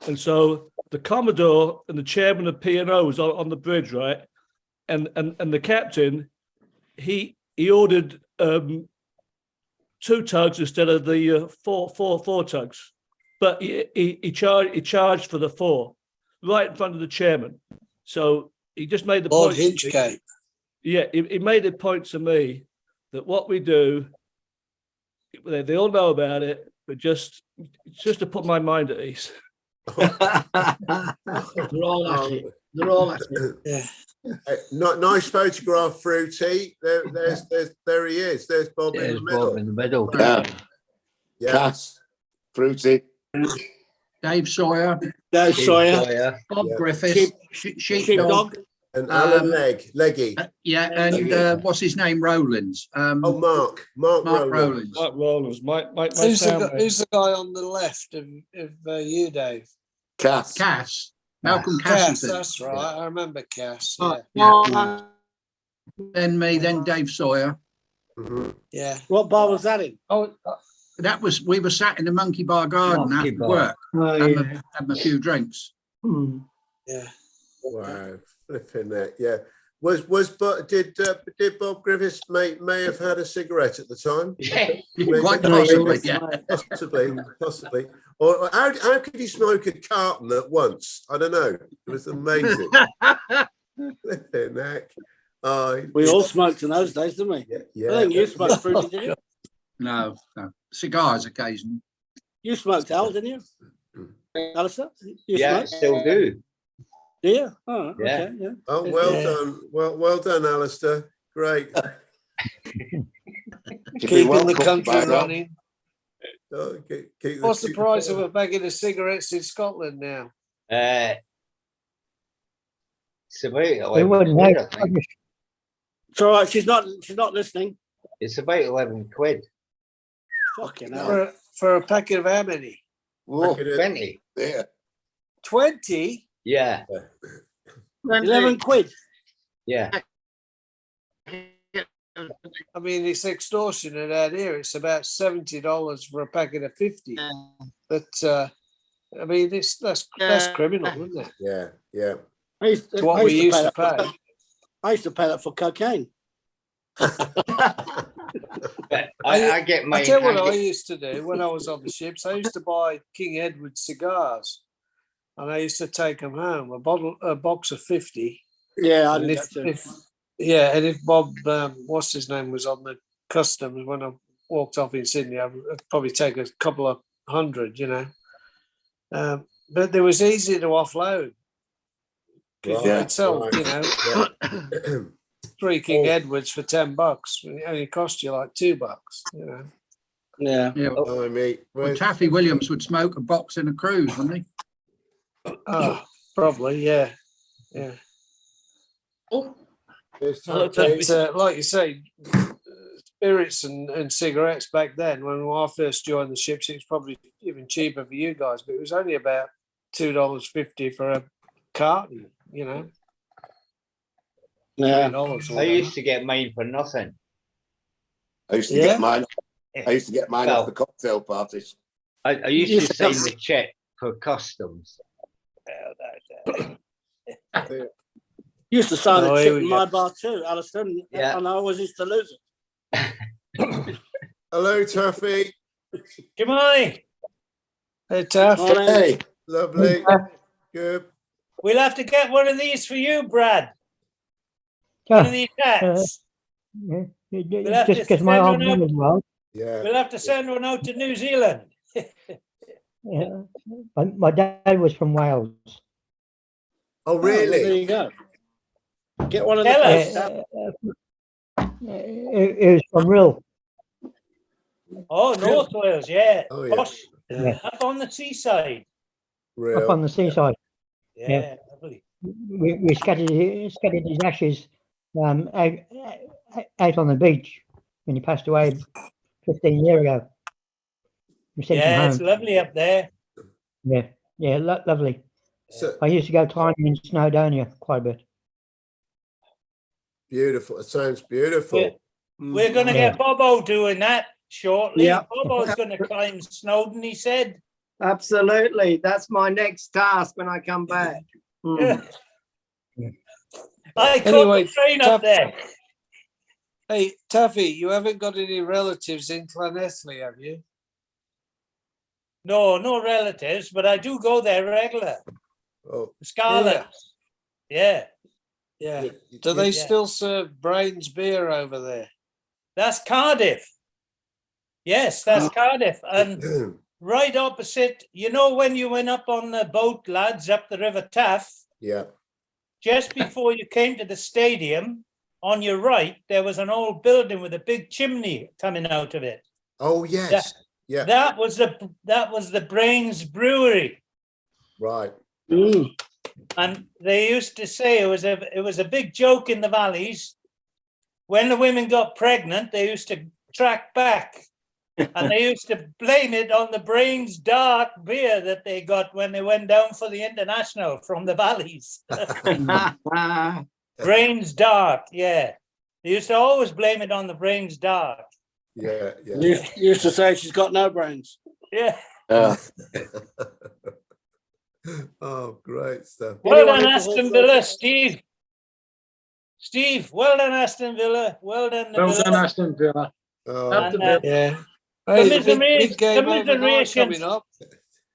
Speaker 4: And so the Commodore and the chairman of P&O was on the bridge, right? And the captain, he ordered 2 tugs instead of the four tugs, but he charged for the 4 right in front of the chairman. So he just made the
Speaker 8: Lord
Speaker 4: point.
Speaker 8: Hinchgate.
Speaker 4: Yeah, he made a point to me that what we do, they all know about it, but just to put my mind at ease.
Speaker 1: They're all at it. They're all at it.
Speaker 8: Yeah.
Speaker 7: Nice photograph, Fruity. There he is. There's Bob in
Speaker 3: There's
Speaker 7: the middle.
Speaker 3: Bob in the middle.
Speaker 5: Yeah.
Speaker 7: Yeah.
Speaker 5: Cass, Fruity.
Speaker 1: Dave Sawyer,
Speaker 10: Dave Sawyer,
Speaker 3: Sawyer.
Speaker 1: Bob
Speaker 7: Yeah.
Speaker 1: Griffiths, Sheepdog.
Speaker 10: Sheepdog.
Speaker 7: And Alan
Speaker 1: Um,
Speaker 7: Leggy.
Speaker 1: Yeah, and what's his name? Rowlands.
Speaker 7: Oh, Mark
Speaker 1: Mark
Speaker 7: Rowland.
Speaker 1: Rowlands.
Speaker 4: Mike Rollins, my
Speaker 8: Who's
Speaker 4: sound.
Speaker 8: the guy on the left of you, Dave?
Speaker 5: Cass.
Speaker 1: Cass. Malcolm
Speaker 8: Cass,
Speaker 1: Castleton.
Speaker 8: that's right. I remember Cass.
Speaker 1: Oh,
Speaker 8: Yeah.
Speaker 1: yeah. Then me, then Dave Sawyer.
Speaker 7: Mhm.
Speaker 8: Yeah.
Speaker 10: What bar was that in?
Speaker 11: Oh,
Speaker 1: We were sat in the Monkey Bar garden
Speaker 3: Monkey
Speaker 1: after
Speaker 3: Bar.
Speaker 1: work,
Speaker 9: Oh,
Speaker 1: having
Speaker 9: yeah.
Speaker 1: a few drinks.
Speaker 9: Hmm.
Speaker 8: Yeah.
Speaker 7: Wow, flipping that. Yeah. Did Bob Griffiths may have had a cigarette at the time?
Speaker 1: Quite
Speaker 7: Maybe.
Speaker 1: possibly, yeah.
Speaker 7: Possibly. Or how could he smoke a carton at once? I don't know. It was amazing. Flipping heck.
Speaker 10: We all smoked in those days, didn't we?
Speaker 7: Yeah.
Speaker 10: I think you smoked, Fruity, didn't you?
Speaker 1: No. Cigars occasionally.
Speaker 10: You smoked, Al, didn't you? Alistair? You
Speaker 3: Yeah,
Speaker 10: smoked?
Speaker 3: still do.
Speaker 10: Do you? Oh,
Speaker 3: Yeah.
Speaker 10: okay, yeah.
Speaker 7: Oh, well
Speaker 8: Yeah.
Speaker 7: done. Well done, Alistair. Great.
Speaker 8: Keeping the country running.
Speaker 7: Oh, keep
Speaker 8: What's the price of a packet of cigarettes in Scotland now?
Speaker 3: It's about
Speaker 11: we
Speaker 3: 11
Speaker 11: wouldn't
Speaker 3: quid,
Speaker 11: know.
Speaker 3: I think.
Speaker 10: It's all right. She's not listening.
Speaker 3: It's about 11 quid.
Speaker 10: Fucking hell.
Speaker 8: For a packet of how many?
Speaker 5: Oh,
Speaker 3: 20.
Speaker 5: yeah.
Speaker 8: 20?
Speaker 3: Yeah.
Speaker 10: 11 quid.
Speaker 3: Yeah.
Speaker 8: I mean, it's extortionate out here. It's about $70 for a packet of 50. But I mean, that's criminal, isn't it?
Speaker 7: Yeah, yeah.
Speaker 10: I used
Speaker 8: It's what we used to pay.
Speaker 10: I used to pay that for cocaine.
Speaker 3: But I get my.
Speaker 8: I tell you what I used to do when I was on the ships. I used to buy King Edward cigars, and I used to take them home. A box of 50.
Speaker 10: Yeah, I
Speaker 8: and
Speaker 10: did
Speaker 8: if,
Speaker 10: that too.
Speaker 8: and if Bob, what's his name, was on the customs when I walked off in Sydney, I'd probably take a couple of 100, you know. But it was easy to offload. Because you could sell, you know, 3 King Edwards for $10. It only cost you like $2, you know.
Speaker 10: Yeah.
Speaker 1: Well, Taffy Williams would smoke a box in a cruise, wouldn't he?
Speaker 8: Oh, probably, yeah. Yeah. But, like you say, spirits and cigarettes back then, when I first joined the ships, it was probably even cheaper for you guys, but it was only about $2.50 for a carton, you know.
Speaker 3: Yeah.
Speaker 8: $3
Speaker 3: I used to get mine for nothing.
Speaker 5: I used to get mine. I used to get mine off the cocktail parties.
Speaker 3: I used to sign the check for customs.
Speaker 10: Used to sign
Speaker 8: Oh,
Speaker 10: a
Speaker 8: here
Speaker 10: check
Speaker 8: we
Speaker 10: in
Speaker 8: go.
Speaker 10: my bar too, Alistair, and I always used to lose it.
Speaker 7: Hello, Taffy.
Speaker 6: Good morning.
Speaker 8: Hey, Taff.
Speaker 7: Hey, lovely. Good.
Speaker 6: We'll have to get one of these for you, Brad. One of these hats.
Speaker 11: Yeah,
Speaker 6: We'll have
Speaker 11: just
Speaker 6: to
Speaker 11: because my
Speaker 6: send
Speaker 11: arm
Speaker 6: one out.
Speaker 11: as well.
Speaker 7: Yeah.
Speaker 6: We'll have to send one out to New Zealand.
Speaker 11: Yeah. My dad was from Wales.
Speaker 7: Oh, really?
Speaker 10: Well, there you go. Get one of
Speaker 6: Tell
Speaker 10: the
Speaker 6: us.
Speaker 10: coats.
Speaker 11: It was from Rill.
Speaker 6: Oh, North Wales, yeah.
Speaker 7: Oh, yeah.
Speaker 6: Posh.
Speaker 11: Yeah.
Speaker 6: Up on the seaside.
Speaker 7: Real.
Speaker 11: Up on the seaside.
Speaker 6: Yeah, lovely.
Speaker 11: We scattered his ashes out on the beach when he passed away 15 years ago. We sent him
Speaker 6: Yeah,
Speaker 11: home.
Speaker 6: it's lovely up there.
Speaker 11: Yeah, lovely.
Speaker 7: So
Speaker 11: I used to go climbing in Snowdonia quite a bit.
Speaker 7: beautiful. It sounds beautiful.
Speaker 6: We're going to get Bobo doing that shortly.
Speaker 9: Yeah.
Speaker 6: Bobo's going to climb Snowdon, he said.
Speaker 9: Absolutely. That's my next task when I come back.
Speaker 6: I caught
Speaker 8: Anyway,
Speaker 6: the train up there.
Speaker 8: Hey, Taffy, you haven't got any relatives in Llanelli, have you?
Speaker 6: No relatives, but I do go there regular.
Speaker 7: Oh,
Speaker 6: Scarlet. Yeah.
Speaker 8: Yeah. Do they still serve Brains beer over there?
Speaker 6: That's Cardiff. Yes, that's Cardiff. And right opposite, you know, when you went up on the boat, lads, up the River Taff,
Speaker 7: yeah.
Speaker 6: just before you came to the stadium, on your right, there was an old building with a big chimney coming out of it.
Speaker 7: Oh, yes. Yeah.
Speaker 6: That was the Brains Brewery.
Speaker 7: Right.
Speaker 6: And they used to say it was a big joke in the valleys. When the women got pregnant, they used to track back and they used to blame it on the Brains Dark beer that they got when they went down for the international from the valleys. Brains Dark, yeah. They used to always blame it on the Brains Dark.
Speaker 7: Yeah.
Speaker 10: Used to say she's got no brains.
Speaker 6: Yeah.
Speaker 7: Oh, great stuff.
Speaker 6: Well done, Aston Villa, Steve. Steve, well done, Aston Villa. Well done,
Speaker 8: Well
Speaker 6: Villa.
Speaker 8: done, Aston Villa.
Speaker 7: Oh,
Speaker 8: Yeah. Hey, the big game overnight
Speaker 6: Commiserations,
Speaker 8: coming up.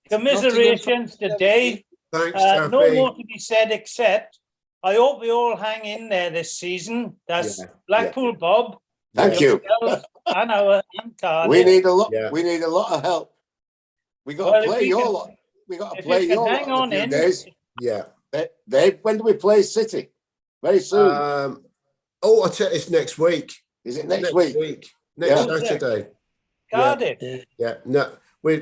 Speaker 6: commiserations to Dave.
Speaker 7: thanks,
Speaker 6: No
Speaker 7: Taffy.
Speaker 6: more to be said except I hope we all hang in there this season. That's Blackpool Bob.
Speaker 5: Thank you.
Speaker 6: And our Cardiff.
Speaker 5: We need a lot.
Speaker 7: Yeah.
Speaker 5: We need a lot of help. We got
Speaker 6: Well,
Speaker 5: to
Speaker 6: if
Speaker 5: play
Speaker 6: you
Speaker 5: your
Speaker 6: can-
Speaker 5: lot. We got to
Speaker 6: if
Speaker 5: play
Speaker 6: you can
Speaker 5: your
Speaker 6: hang
Speaker 5: lot
Speaker 6: on
Speaker 5: in a few
Speaker 6: in.
Speaker 5: days.
Speaker 7: Yeah.
Speaker 5: Dave, when do we play City? Very soon.
Speaker 7: I tell you, it's next week.
Speaker 5: Is it next week?
Speaker 7: Next
Speaker 5: Yeah.
Speaker 7: Saturday.
Speaker 6: Cardiff.
Speaker 7: Yeah. No. We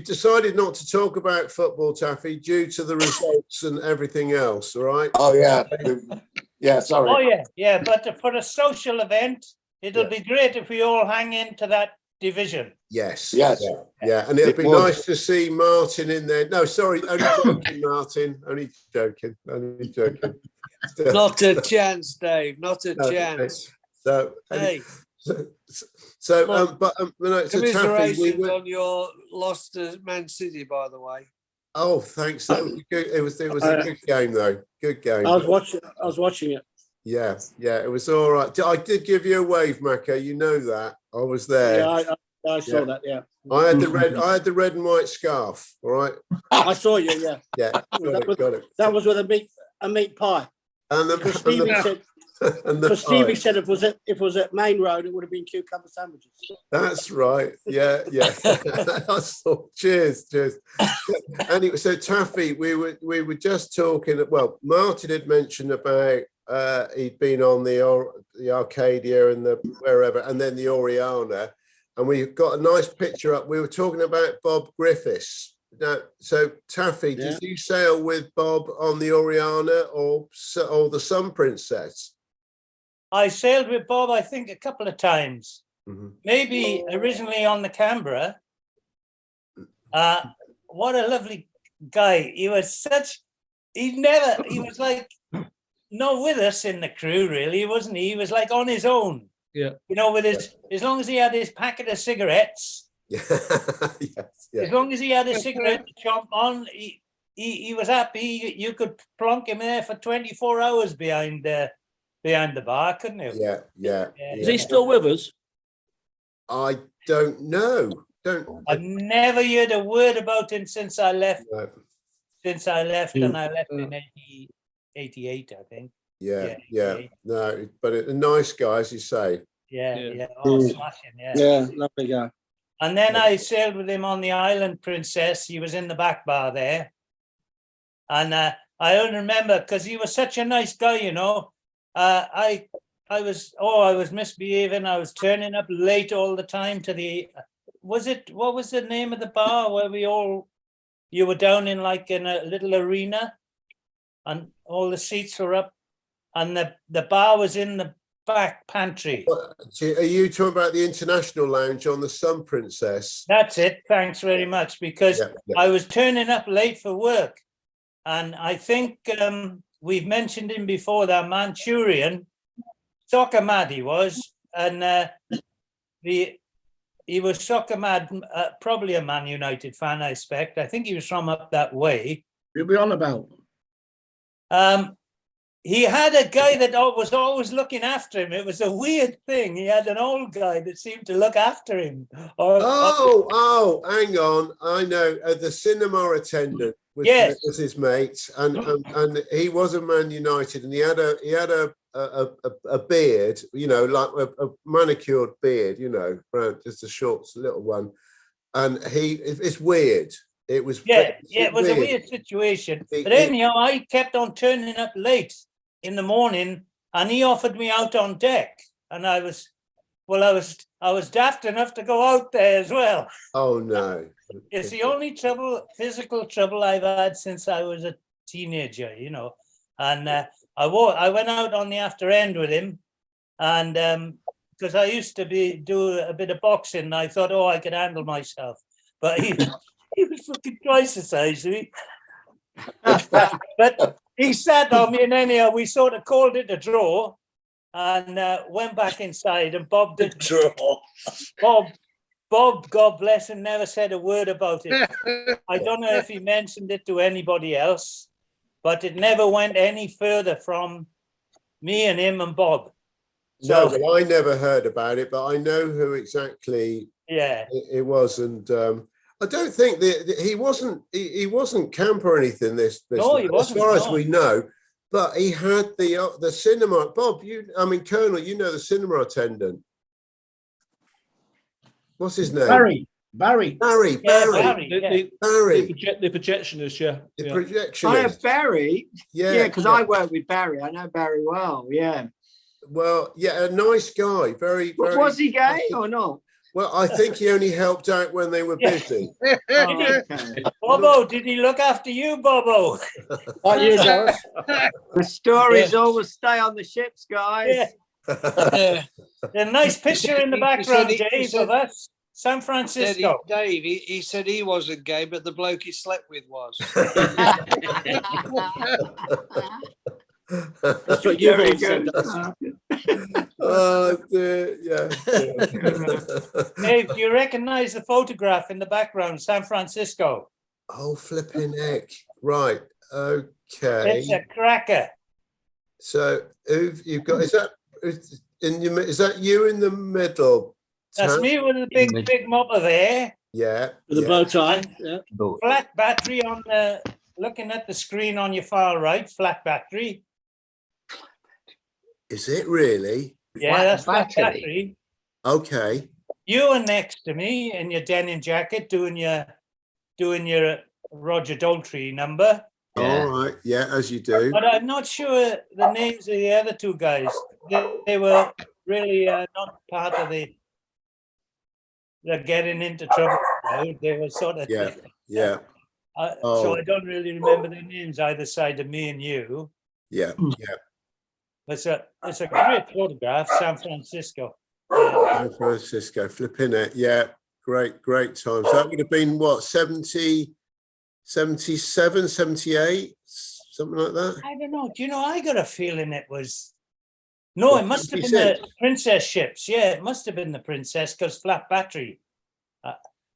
Speaker 7: decided not to talk about football, Taffy, due to the results and everything else. All right.
Speaker 5: Oh yeah. Yeah. Sorry.
Speaker 6: Oh yeah. But for a social event, it'll be great if we all hang into that division.
Speaker 7: Yes.
Speaker 5: Yes.
Speaker 7: Yeah. And it'd
Speaker 5: It
Speaker 7: be
Speaker 5: would.
Speaker 7: nice to see Martin in there. No, sorry, only joking, Martin. Only joking.
Speaker 8: Not a chance, Dave. Not a
Speaker 7: No,
Speaker 8: chance.
Speaker 7: So,
Speaker 8: Hey.
Speaker 7: So,
Speaker 8: Look,
Speaker 7: no, so Taffy,
Speaker 8: commiserations on your loss to Man City, by the way.
Speaker 7: oh, thanks. That was good. It was a good game though. Good game.
Speaker 10: I was watching it.
Speaker 7: Yeah, it was all right. I did give you a wave, Mako. You know that. I was there.
Speaker 10: Yeah, I saw that. Yeah,
Speaker 7: I had the red and white scarf. All right.
Speaker 10: I saw you. Yeah,
Speaker 7: Yeah, got it.
Speaker 10: that was with a meat pie.
Speaker 7: And
Speaker 10: Because Stevie said, Stevie said if it was at Main Road, it would have been cucumber sandwiches.
Speaker 7: That's right. Yeah. I saw. Cheers. Anyway, so Taffy, we were just talking. Well, Martin had mentioned about he'd been on the Arcadia and the wherever, and then the Oriana, and we got a nice picture up. We were talking about Bob Griffiths. Now, so Taffy, did you sail with Bob on the Oriana or the Sun Princess?
Speaker 6: I sailed with Bob, I think, a couple of times.
Speaker 7: Mm-hmm.
Speaker 6: Maybe originally on the Canberra. What a lovely guy. He was like not with us in the crew, really, wasn't he? He was like on his own.
Speaker 4: Yeah.
Speaker 6: You know, as long as he had his packet of cigarettes.
Speaker 7: Yes.
Speaker 6: As long as he had a cigarette to chomp on, he was happy. You could plonk him there for 24 hours behind the bar, couldn't you?
Speaker 7: Yeah.
Speaker 4: Is he still with us?
Speaker 7: I don't know.
Speaker 6: I've never heard a word about him since I left.
Speaker 7: No.
Speaker 6: Since I left, and I left in 88, I think.
Speaker 7: Yeah. No, but a nice guy, as you say.
Speaker 6: Yeah. Oh, smashing,
Speaker 10: Yeah, lovely guy.
Speaker 6: And then I sailed with him on the Island Princess. He was in the back bar there. And I only remember, because he was such a nice guy, you know. I was misbehaving. I was turning up late all the time to what was the name of the bar where you were down in a little arena and all the seats were up and the bar was in the back pantry.
Speaker 7: Are you talking about the International Lounge on the Sun Princess?
Speaker 6: That's it. Thanks very much. Because I was turning up late for work. And I think we've mentioned him before, that Manchurian, soccer mad he was. And he was soccer mad, probably a Man United fan, I expect. I think he was from up that way.
Speaker 1: You'll be on about.
Speaker 6: He had a guy that was always looking after him. It was a weird thing. He had an old guy that seemed to look after him.
Speaker 7: Hang on. I know. The cinema attendant was his mate, and he was a Man United, and he had a beard, you know, like a manicured beard, you know, just a short little one, and it's weird. It was
Speaker 6: it was a weird situation. But anyhow, I kept on turning up late in the morning, and he offered me out on deck, and I was daft enough to go out there as well.
Speaker 7: Oh no!
Speaker 6: It's the only physical trouble I've had since I was a teenager, you know. And I went out on the after end with him, and because I used to do a bit of boxing, and I thought, I could handle myself, but he was fucking twice the size of me. But he sat on me, and anyhow, we sort of called it a draw, and went back inside. And Bob did draw. Bob, God bless him, never said a word about it. I don't know if he mentioned it to anybody else, but it never went any further from me and him and Bob.
Speaker 7: So, no, I never heard about it, but I know who exactly it was, and I don't think that he wasn't camp or anything.
Speaker 6: No, he wasn't,
Speaker 7: as far as we know, but he had the cinema. Bob, Colonel, you know the cinema attendant. What's his name?
Speaker 1: Barry.
Speaker 7: The
Speaker 4: projectionist,
Speaker 7: The projectionist.
Speaker 9: I have Barry. Yeah, because I work with Barry. I know Barry well. Yeah.
Speaker 7: Well, a nice guy. Very.
Speaker 9: Was he gay or not?
Speaker 7: Well, I think he only helped out when they were busy.
Speaker 6: Bobo, did he look after you, Bobo?
Speaker 9: The stories always stay on the ships, guys.
Speaker 6: A nice picture in the background, Dave, of us. San Francisco.
Speaker 8: Dave, he said he wasn't gay, but the bloke he slept with was.
Speaker 10: That's what you've all said.
Speaker 7: Oh, dear. Yeah.
Speaker 6: Dave, do you recognize the photograph in the background, San Francisco?
Speaker 7: Oh, flipping heck. Right. Okay.
Speaker 6: It's a cracker.
Speaker 7: So you've got, is that you in the middle?
Speaker 6: That's
Speaker 7: Tam?
Speaker 6: me with a big mopper there.
Speaker 7: Yeah.
Speaker 10: With a bow tie. Yeah.
Speaker 6: Flat battery on the, looking at the screen on your far right, flat battery.
Speaker 7: Is it really?
Speaker 6: Yeah, that's flat battery.
Speaker 7: Okay.
Speaker 6: You are next to me in your denim jacket doing your Roger Daltrey number.
Speaker 7: All right. Yeah, as you do.
Speaker 6: But I'm not sure the names of the other two guys. They were really not part of the getting into trouble. They were sort of
Speaker 7: Yeah.
Speaker 6: So I don't really remember their names either side of me and you.
Speaker 7: Yeah.
Speaker 6: It's a great photograph, San Francisco.
Speaker 7: San Francisco, flipping it. Yeah. Great times. That would have been what, 70, 77, 78, something like that?
Speaker 6: I don't know. Do you know, I got a feeling it was... No, it must have been the Princess ships. Yeah, it must have been the Princess because flat battery.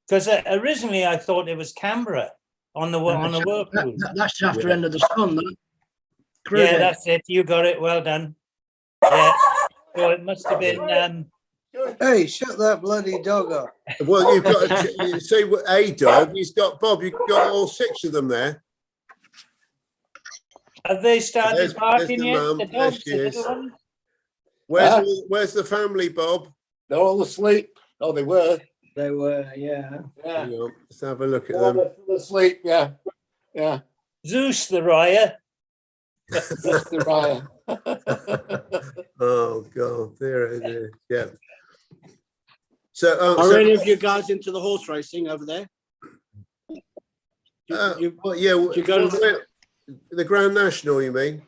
Speaker 6: Because originally I thought it was Canberra on the Whirlpool.
Speaker 10: That's after End of the Sun, though.
Speaker 6: Yeah, that's it. You got it. Well done. Yeah. So it must have been...
Speaker 12: Hey, shut that bloody dog up.
Speaker 7: Well, you've got you see what a dog. He's got Bob. You've got all 6 of them there.
Speaker 6: Have they started
Speaker 7: There's
Speaker 6: barking
Speaker 7: the
Speaker 6: yet?
Speaker 7: mum.
Speaker 6: The
Speaker 7: There
Speaker 6: dogs,
Speaker 7: she
Speaker 6: the
Speaker 7: is.
Speaker 6: little ones?
Speaker 7: Where's the family, Bob?
Speaker 5: They're all asleep. Oh, they were.
Speaker 9: They were, yeah.
Speaker 5: Yeah.
Speaker 7: Hang on, let's have a look at
Speaker 5: Yeah,
Speaker 7: them.
Speaker 5: they're asleep. Yeah. Yeah.
Speaker 6: Zeus the Raya.
Speaker 5: That's the Ryan.
Speaker 7: Oh God, there it is. Yeah. So,
Speaker 10: Are any of you guys into the horse racing over there? You
Speaker 7: well,
Speaker 10: go to
Speaker 7: the Grand National, you mean?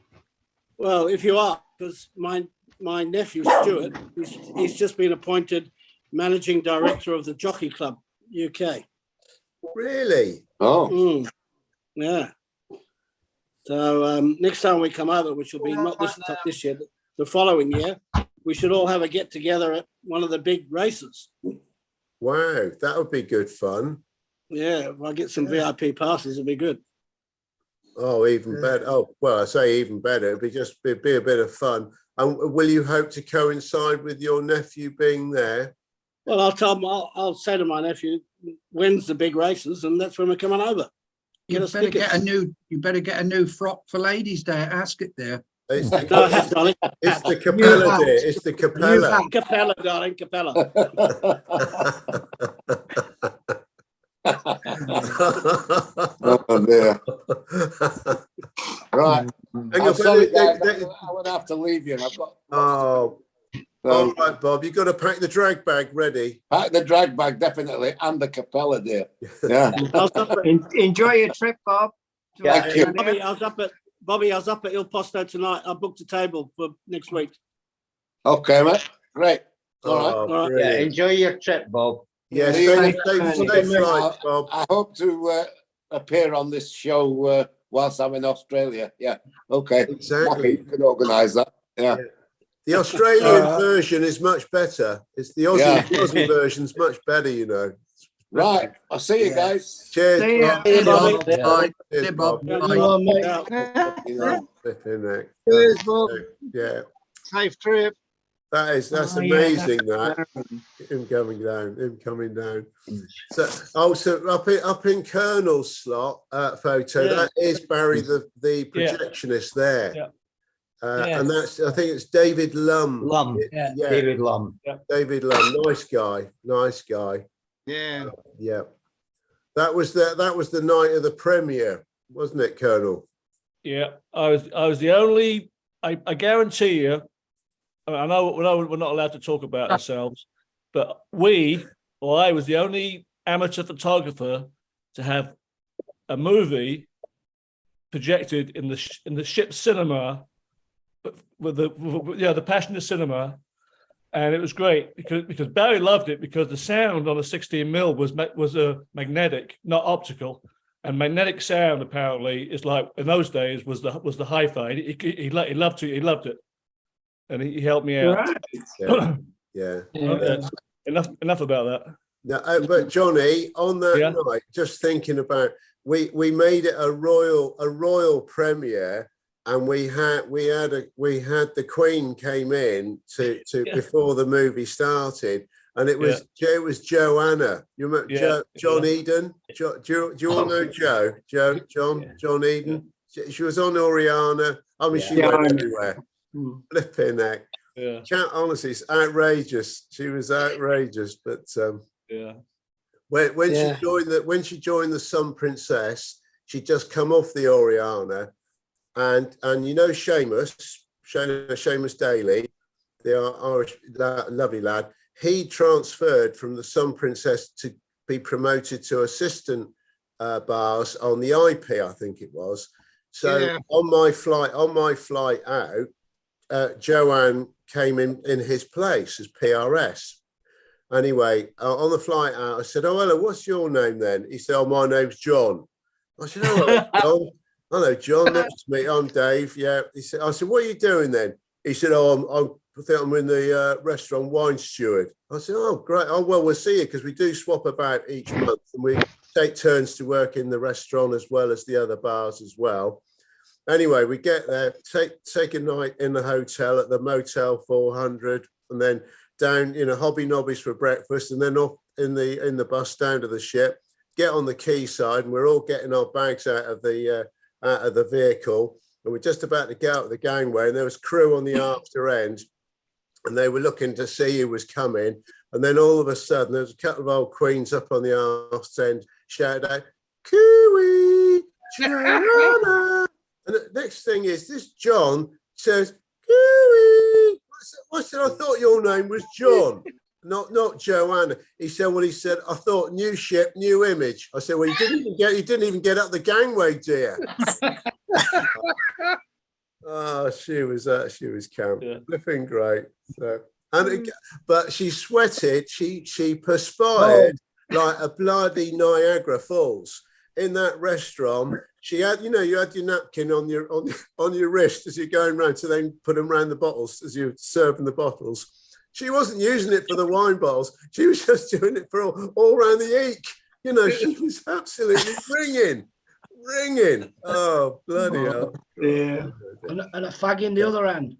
Speaker 10: Well, if you are, because my nephew Stuart, he's just been appointed managing director of the Jockey Club UK.
Speaker 7: Really?
Speaker 5: Oh.
Speaker 10: Yeah. So next time we come over, which will be not this year, but the following year, we should all have a get together at one of the big races.
Speaker 7: Wow, that would be good fun.
Speaker 10: Yeah, if I get some VIP passes, it'll be good.
Speaker 7: Oh, even better. Oh, well, I say even better. It'd be a bit of fun. And will you hope to coincide with your nephew being there?
Speaker 10: Well, I'll tell him. I'll say to my nephew, when's the big races, and that's when we're coming over.
Speaker 1: You better get a new frock for Ladies' Day at Ascot there.
Speaker 7: It's
Speaker 10: Go ahead, darling.
Speaker 7: It's the Capella there. It's the Capella.
Speaker 10: Capella, darling, Capella.
Speaker 5: Oh dear. Right. I'm sorry, guys, I would have to leave you. I've got.
Speaker 7: Oh. All right, Bob. You've got to pack the drag bag ready.
Speaker 5: Pack the drag bag definitely, and the Capella there. Yeah.
Speaker 9: Enjoy your trip, Bob.
Speaker 5: Thank you.
Speaker 10: Bobby, I was up at Il Posto tonight. I booked a table for next week.
Speaker 5: Okay, mate. Great. All right.
Speaker 10: All right.
Speaker 3: Yeah, enjoy your trip, Bob.
Speaker 7: Yeah,
Speaker 5: Safe
Speaker 7: flight, Bob.
Speaker 5: I hope to appear on this show whilst I'm in Australia. Yeah. Okay.
Speaker 7: Exactly.
Speaker 5: You can organise that. Yeah.
Speaker 7: The Australian version is much better. It's the Aussie version's much better, you know.
Speaker 5: Right. I'll see you guys.
Speaker 7: Cheers.
Speaker 9: See ya.
Speaker 7: Bob.
Speaker 9: See ya,
Speaker 1: Bob.
Speaker 7: Cheers,
Speaker 1: Bye.
Speaker 7: Cheers,
Speaker 1: See Bob.
Speaker 7: Bob.
Speaker 1: Bye.
Speaker 7: You know, flipping heck.
Speaker 10: Cheers, Bob.
Speaker 7: Yeah,
Speaker 10: Safe trip.
Speaker 7: that's
Speaker 9: Oh, yeah,
Speaker 7: amazing. That him coming down. So up in Colonel's slot photo.
Speaker 6: Yeah.
Speaker 7: That is Barry the projectionist there.
Speaker 6: Yeah.
Speaker 7: And I think it's David Lum.
Speaker 6: Yeah.
Speaker 3: David Lum.
Speaker 7: David Lum, nice guy.
Speaker 2: Yeah.
Speaker 7: Yeah. That was the night of the premiere, wasn't it, Colonel?
Speaker 4: Yeah, I was the only. I guarantee you. I know we're not allowed to talk about ourselves, but I was the only amateur photographer to have a movie projected in the ship cinema with the Passion of Cinema, and it was great because Barry loved it because the sound on a 16mm was a magnetic, not optical, and magnetic sound apparently is like in those days was the hi-fi. He loved it. and he helped me out.
Speaker 12: Right.
Speaker 7: Yeah. Yeah.
Speaker 4: Okay. Enough about that.
Speaker 7: No, but Johnny, on that
Speaker 4: Yeah.
Speaker 7: night, just thinking about, we made it a royal premiere, and we had the Queen came in to
Speaker 4: Yeah.
Speaker 7: before the movie started, and it was Joanna. You remember John Eden? Do you all know John Eden? She was on Oriana. I mean, she went everywhere. Flipping heck.
Speaker 4: Yeah.
Speaker 7: Honestly, it's outrageous. She was outrageous, but
Speaker 4: yeah.
Speaker 7: When she joined the Sun Princess, she'd just come off the Oriana, and you know Seamus Daly, the Irish lovely lad. He transferred from the Sun Princess to be promoted to assistant bars on the IP, I think it was. So on my flight out, Joanne came in his place as PRS. Anyway, on the flight out, I said, "Oh, hello, what's your name then?" He said, "Oh, my name's John." I said, "Oh, John. Hello, John. Nice to meet you. I'm Dave." Yeah. He said, "I said, what are you doing then?" He said, "Oh, I think I'm in the restaurant wine steward." I said, "Oh, great. Oh, well, we'll see you, because we do swap about each month, and we take turns to work in the restaurant as well as the other bars as well." Anyway, we get there, take a night in the hotel at the Motel 400, and then down, Hobby Nobbies for breakfast, and then off in the bus down to the ship, get on the quayside, and we're all getting our bags out of the vehicle, and we're just about to get out of the gangway, and there was crew on the after end, and they were looking to see who was coming, and then all of a sudden there was a couple of old queens up on the arse end shouted out, "Kiwi, Joanna!" And the next thing is this John says, "Kiwi." I said, "I thought your name was John, not Joanna." He said, "Well," he said, "I thought new ship, new image." I said, "Well, you didn't even get up the gangway, dear." Oh, she was camp, flipping great. So, but she sweated, she perspired like a bloody Niagara Falls in that restaurant. She had, you had your napkin on your wrist as you're going around to then put them around the bottles as you're serving the bottles. She wasn't using it for the wine bottles. She was just doing it for all around the eek. She was absolutely ringing. Oh, bloody hell.
Speaker 10: Yeah. And a fag in the other hand.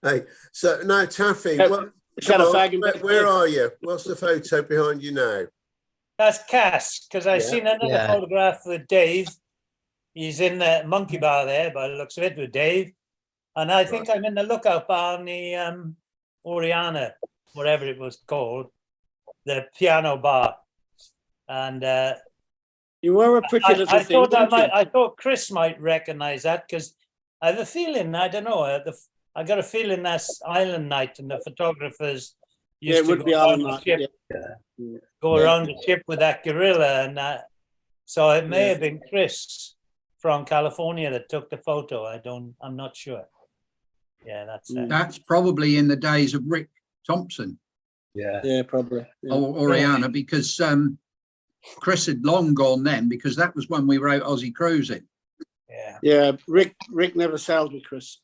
Speaker 7: Hey, so now Taffy, where are you? What's the photo behind you now?
Speaker 6: That's Cass, because I seen another photograph with Dave. He's in the monkey bar there, by the looks of it, with Dave. And I think I'm in the lookout bar on the Oriana, whatever it was called, the piano bar. And
Speaker 10: you were a pretty little thing.
Speaker 6: I thought Chris might recognise that, because I have a feeling, I don't know, I got a feeling that's Island Night, and the photographers used to go around the ship, go around the ship with that gorilla, and so it may have been Chris from California that took the photo. I'm not sure. Yeah, that's
Speaker 1: probably in the days of Rick Thompson.
Speaker 10: Yeah, probably. Yeah.
Speaker 1: Or Oriana, because Chris had long gone then, because that was when we wrote Aussie Cruising.
Speaker 10: Yeah, Rick never sailed with Chris.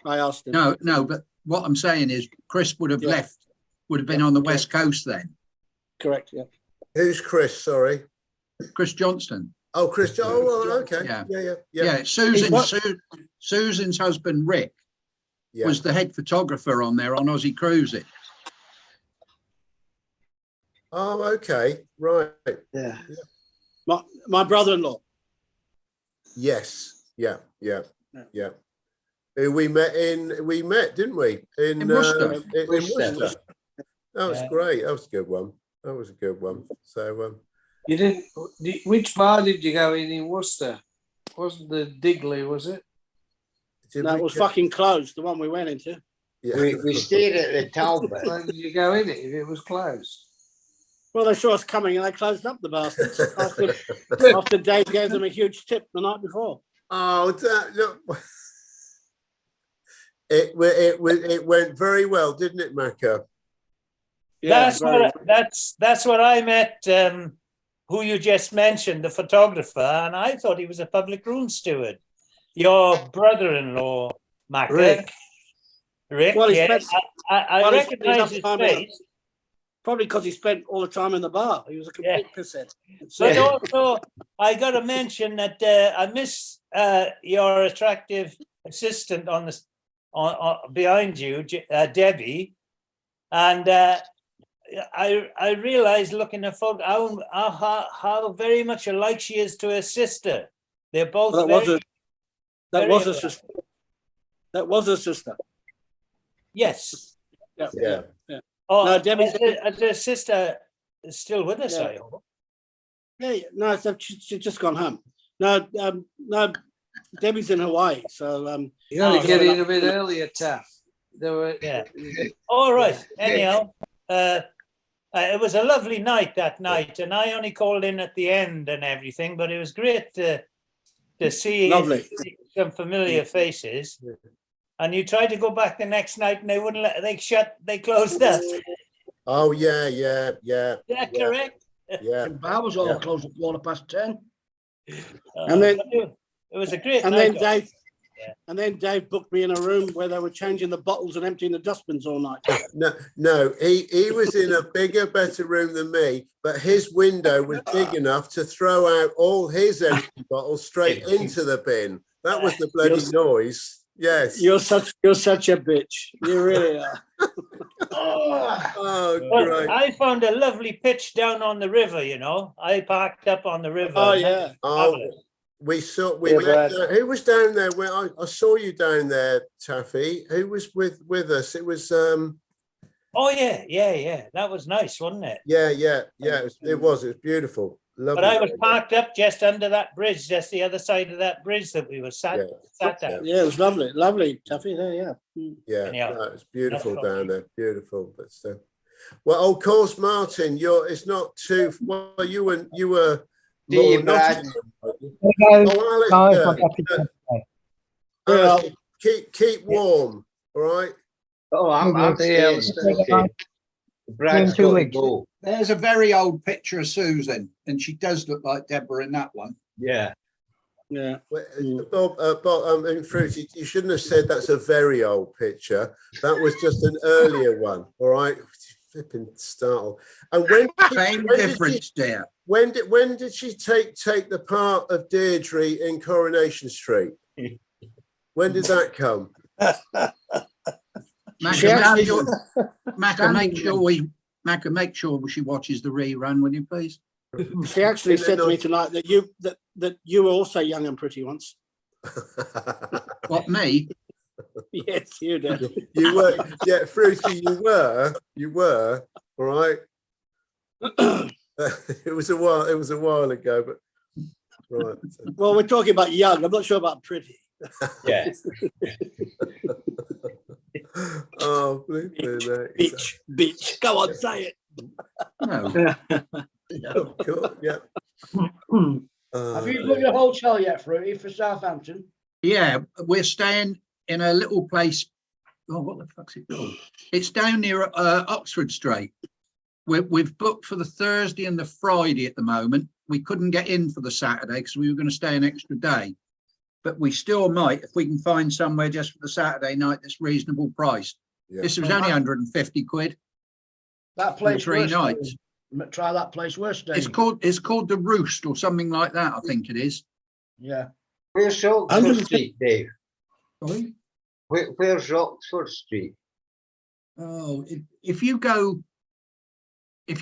Speaker 10: I asked him.
Speaker 1: No, but what I'm saying is Chris would have been on the West Coast then.
Speaker 10: Correct, yeah.
Speaker 7: Who's Chris, sorry?
Speaker 1: Chris Johnston.
Speaker 7: Oh, Chris. Oh, okay. Yeah.
Speaker 1: Susan's husband, Rick, was the head photographer on there on Aussie Cruising.
Speaker 7: Oh, okay. Right.
Speaker 10: Yeah. My brother-in-law.
Speaker 7: Yes. Yeah. We met, didn't we? In Worcester. In Worcester. That was great. That was a good one. So
Speaker 8: you didn't. Which bar did you go in Worcester? Wasn't the Digley? Was it?
Speaker 10: No, it was fucking closed. The one we went into.
Speaker 3: Yeah. We stayed at the Talbot.
Speaker 8: Why did you go in it if it was closed?
Speaker 10: Well, they saw us coming and they closed up the bastards after Dave gave them a huge tip the night before.
Speaker 7: Oh, look. It went very well, didn't it, Macca?
Speaker 6: Yeah, that's what I met. Who you just mentioned, the photographer, and I thought he was a public room steward. your brother-in-law, Macca. Rick,
Speaker 10: Well, he
Speaker 6: yes.
Speaker 10: spent-
Speaker 6: I
Speaker 10: well, he spent
Speaker 6: recognise
Speaker 10: enough
Speaker 6: his
Speaker 10: time in-
Speaker 6: face.
Speaker 10: Probably because he spent all the time in the bar. He was a complete pisshead.
Speaker 6: But also, I got to mention that I miss your attractive assistant on the behind you, Debbie, and I realised looking at photo how very much alike she is to her sister. They're both
Speaker 10: Well, that was a sister. That was a sister.
Speaker 6: Yes.
Speaker 10: Yeah.
Speaker 6: Oh,
Speaker 10: No, Debbie's-
Speaker 6: the sister is still with us,
Speaker 10: Yeah.
Speaker 6: I hope.
Speaker 10: Yeah, no, so she's just gone home. No, no, Debbie's in Hawaii, so
Speaker 8: You got to get in a bit earlier, Taff. There were,
Speaker 6: yeah. All right. Anyhow, it was a lovely night that night, and I only called in at the end and everything, but it was great to see
Speaker 10: Lovely.
Speaker 6: some familiar faces. And you tried to go back the next night, and they wouldn't let. They closed up.
Speaker 7: Oh yeah.
Speaker 6: Is that correct?
Speaker 7: Yeah.
Speaker 12: The bar was all closed at 10:15.
Speaker 10: And then-
Speaker 6: it was a great
Speaker 10: and
Speaker 6: night.
Speaker 10: then Dave booked me in a room where they were changing the bottles and emptying the dustbins all night.
Speaker 7: No, he was in a bigger, better room than me, but his window was big enough to throw out all his empty bottles straight into the bin. That was the bloody noise. Yes.
Speaker 10: You're such a bitch. You really are.
Speaker 7: Oh,
Speaker 6: Well,
Speaker 7: great.
Speaker 6: I found a lovely pitch down on the river. You know, I parked up on the river.
Speaker 10: Oh yeah.
Speaker 7: Oh,
Speaker 6: Fabulous.
Speaker 7: we
Speaker 8: Yeah,
Speaker 7: met.
Speaker 8: but-
Speaker 7: Who was down there? When I saw you down there, Taffy. Who was with us? It was
Speaker 6: Oh yeah. That was nice, wasn't it?
Speaker 7: yeah. It was beautiful. Lovely.
Speaker 6: But I was parked up just under that bridge, just the other side of that bridge that we were sat down.
Speaker 10: Yeah, it was lovely, Tuffy. There, yeah.
Speaker 7: Yeah,
Speaker 6: Anyhow,
Speaker 7: no, it's beautiful
Speaker 6: that's
Speaker 7: down there, beautiful. But well, of course, Martin, it's not too well. You were
Speaker 3: See you,
Speaker 7: more
Speaker 3: Brad.
Speaker 7: Oh, Alistair,
Speaker 10: Yeah.
Speaker 7: Alistair, keep warm, all right?
Speaker 3: Oh, I'm staying. Okay. Brad's
Speaker 11: In 2
Speaker 3: got to
Speaker 11: weeks.
Speaker 3: go.
Speaker 1: There's a very old picture of Susan, and she does look like Deborah in that one.
Speaker 3: Yeah.
Speaker 10: Yeah.
Speaker 7: Bob, Fruity, you shouldn't have said that's a very old picture. That was just an earlier one, all right? Flipping startle. And
Speaker 1: Same difference there.
Speaker 7: when did she take the part of Deirdre in Coronation Street? When did that come?
Speaker 1: Macca, make sure she watches the rerun, will you please?
Speaker 10: She actually said to me tonight that you were also young and pretty once.
Speaker 1: What, me?
Speaker 10: Yes, you did.
Speaker 7: You were, yeah, Fruity, you were, all right. It was a while ago, but right.
Speaker 10: Well, we're talking about young. I'm not sure about pretty.
Speaker 3: Yeah.
Speaker 7: Oh,
Speaker 10: Bitch. Go on, say it.
Speaker 1: No.
Speaker 7: Oh, cool. Yeah.
Speaker 12: Have you booked your hotel yet, Fruity, for Southampton?
Speaker 1: Yeah, we're staying in a little place. Oh, what the fuck's it called? It's down near Oxford Street. We've booked for the Thursday and the Friday at the moment. We couldn't get in for the Saturday because we were going to stay an extra day. But we still might if we can find somewhere just for the Saturday night that's reasonable priced.
Speaker 7: Yeah.
Speaker 1: This was only 150 quid.
Speaker 12: That place.
Speaker 1: For 3
Speaker 12: we're
Speaker 1: nights.
Speaker 12: staying. Try that place we're staying.
Speaker 1: It's called the Roost or something like that, I think it is.
Speaker 12: Yeah.
Speaker 3: Where's Oxford Street, Dave?
Speaker 1: Sorry?
Speaker 3: Where's Oxford Street?
Speaker 1: Oh, if you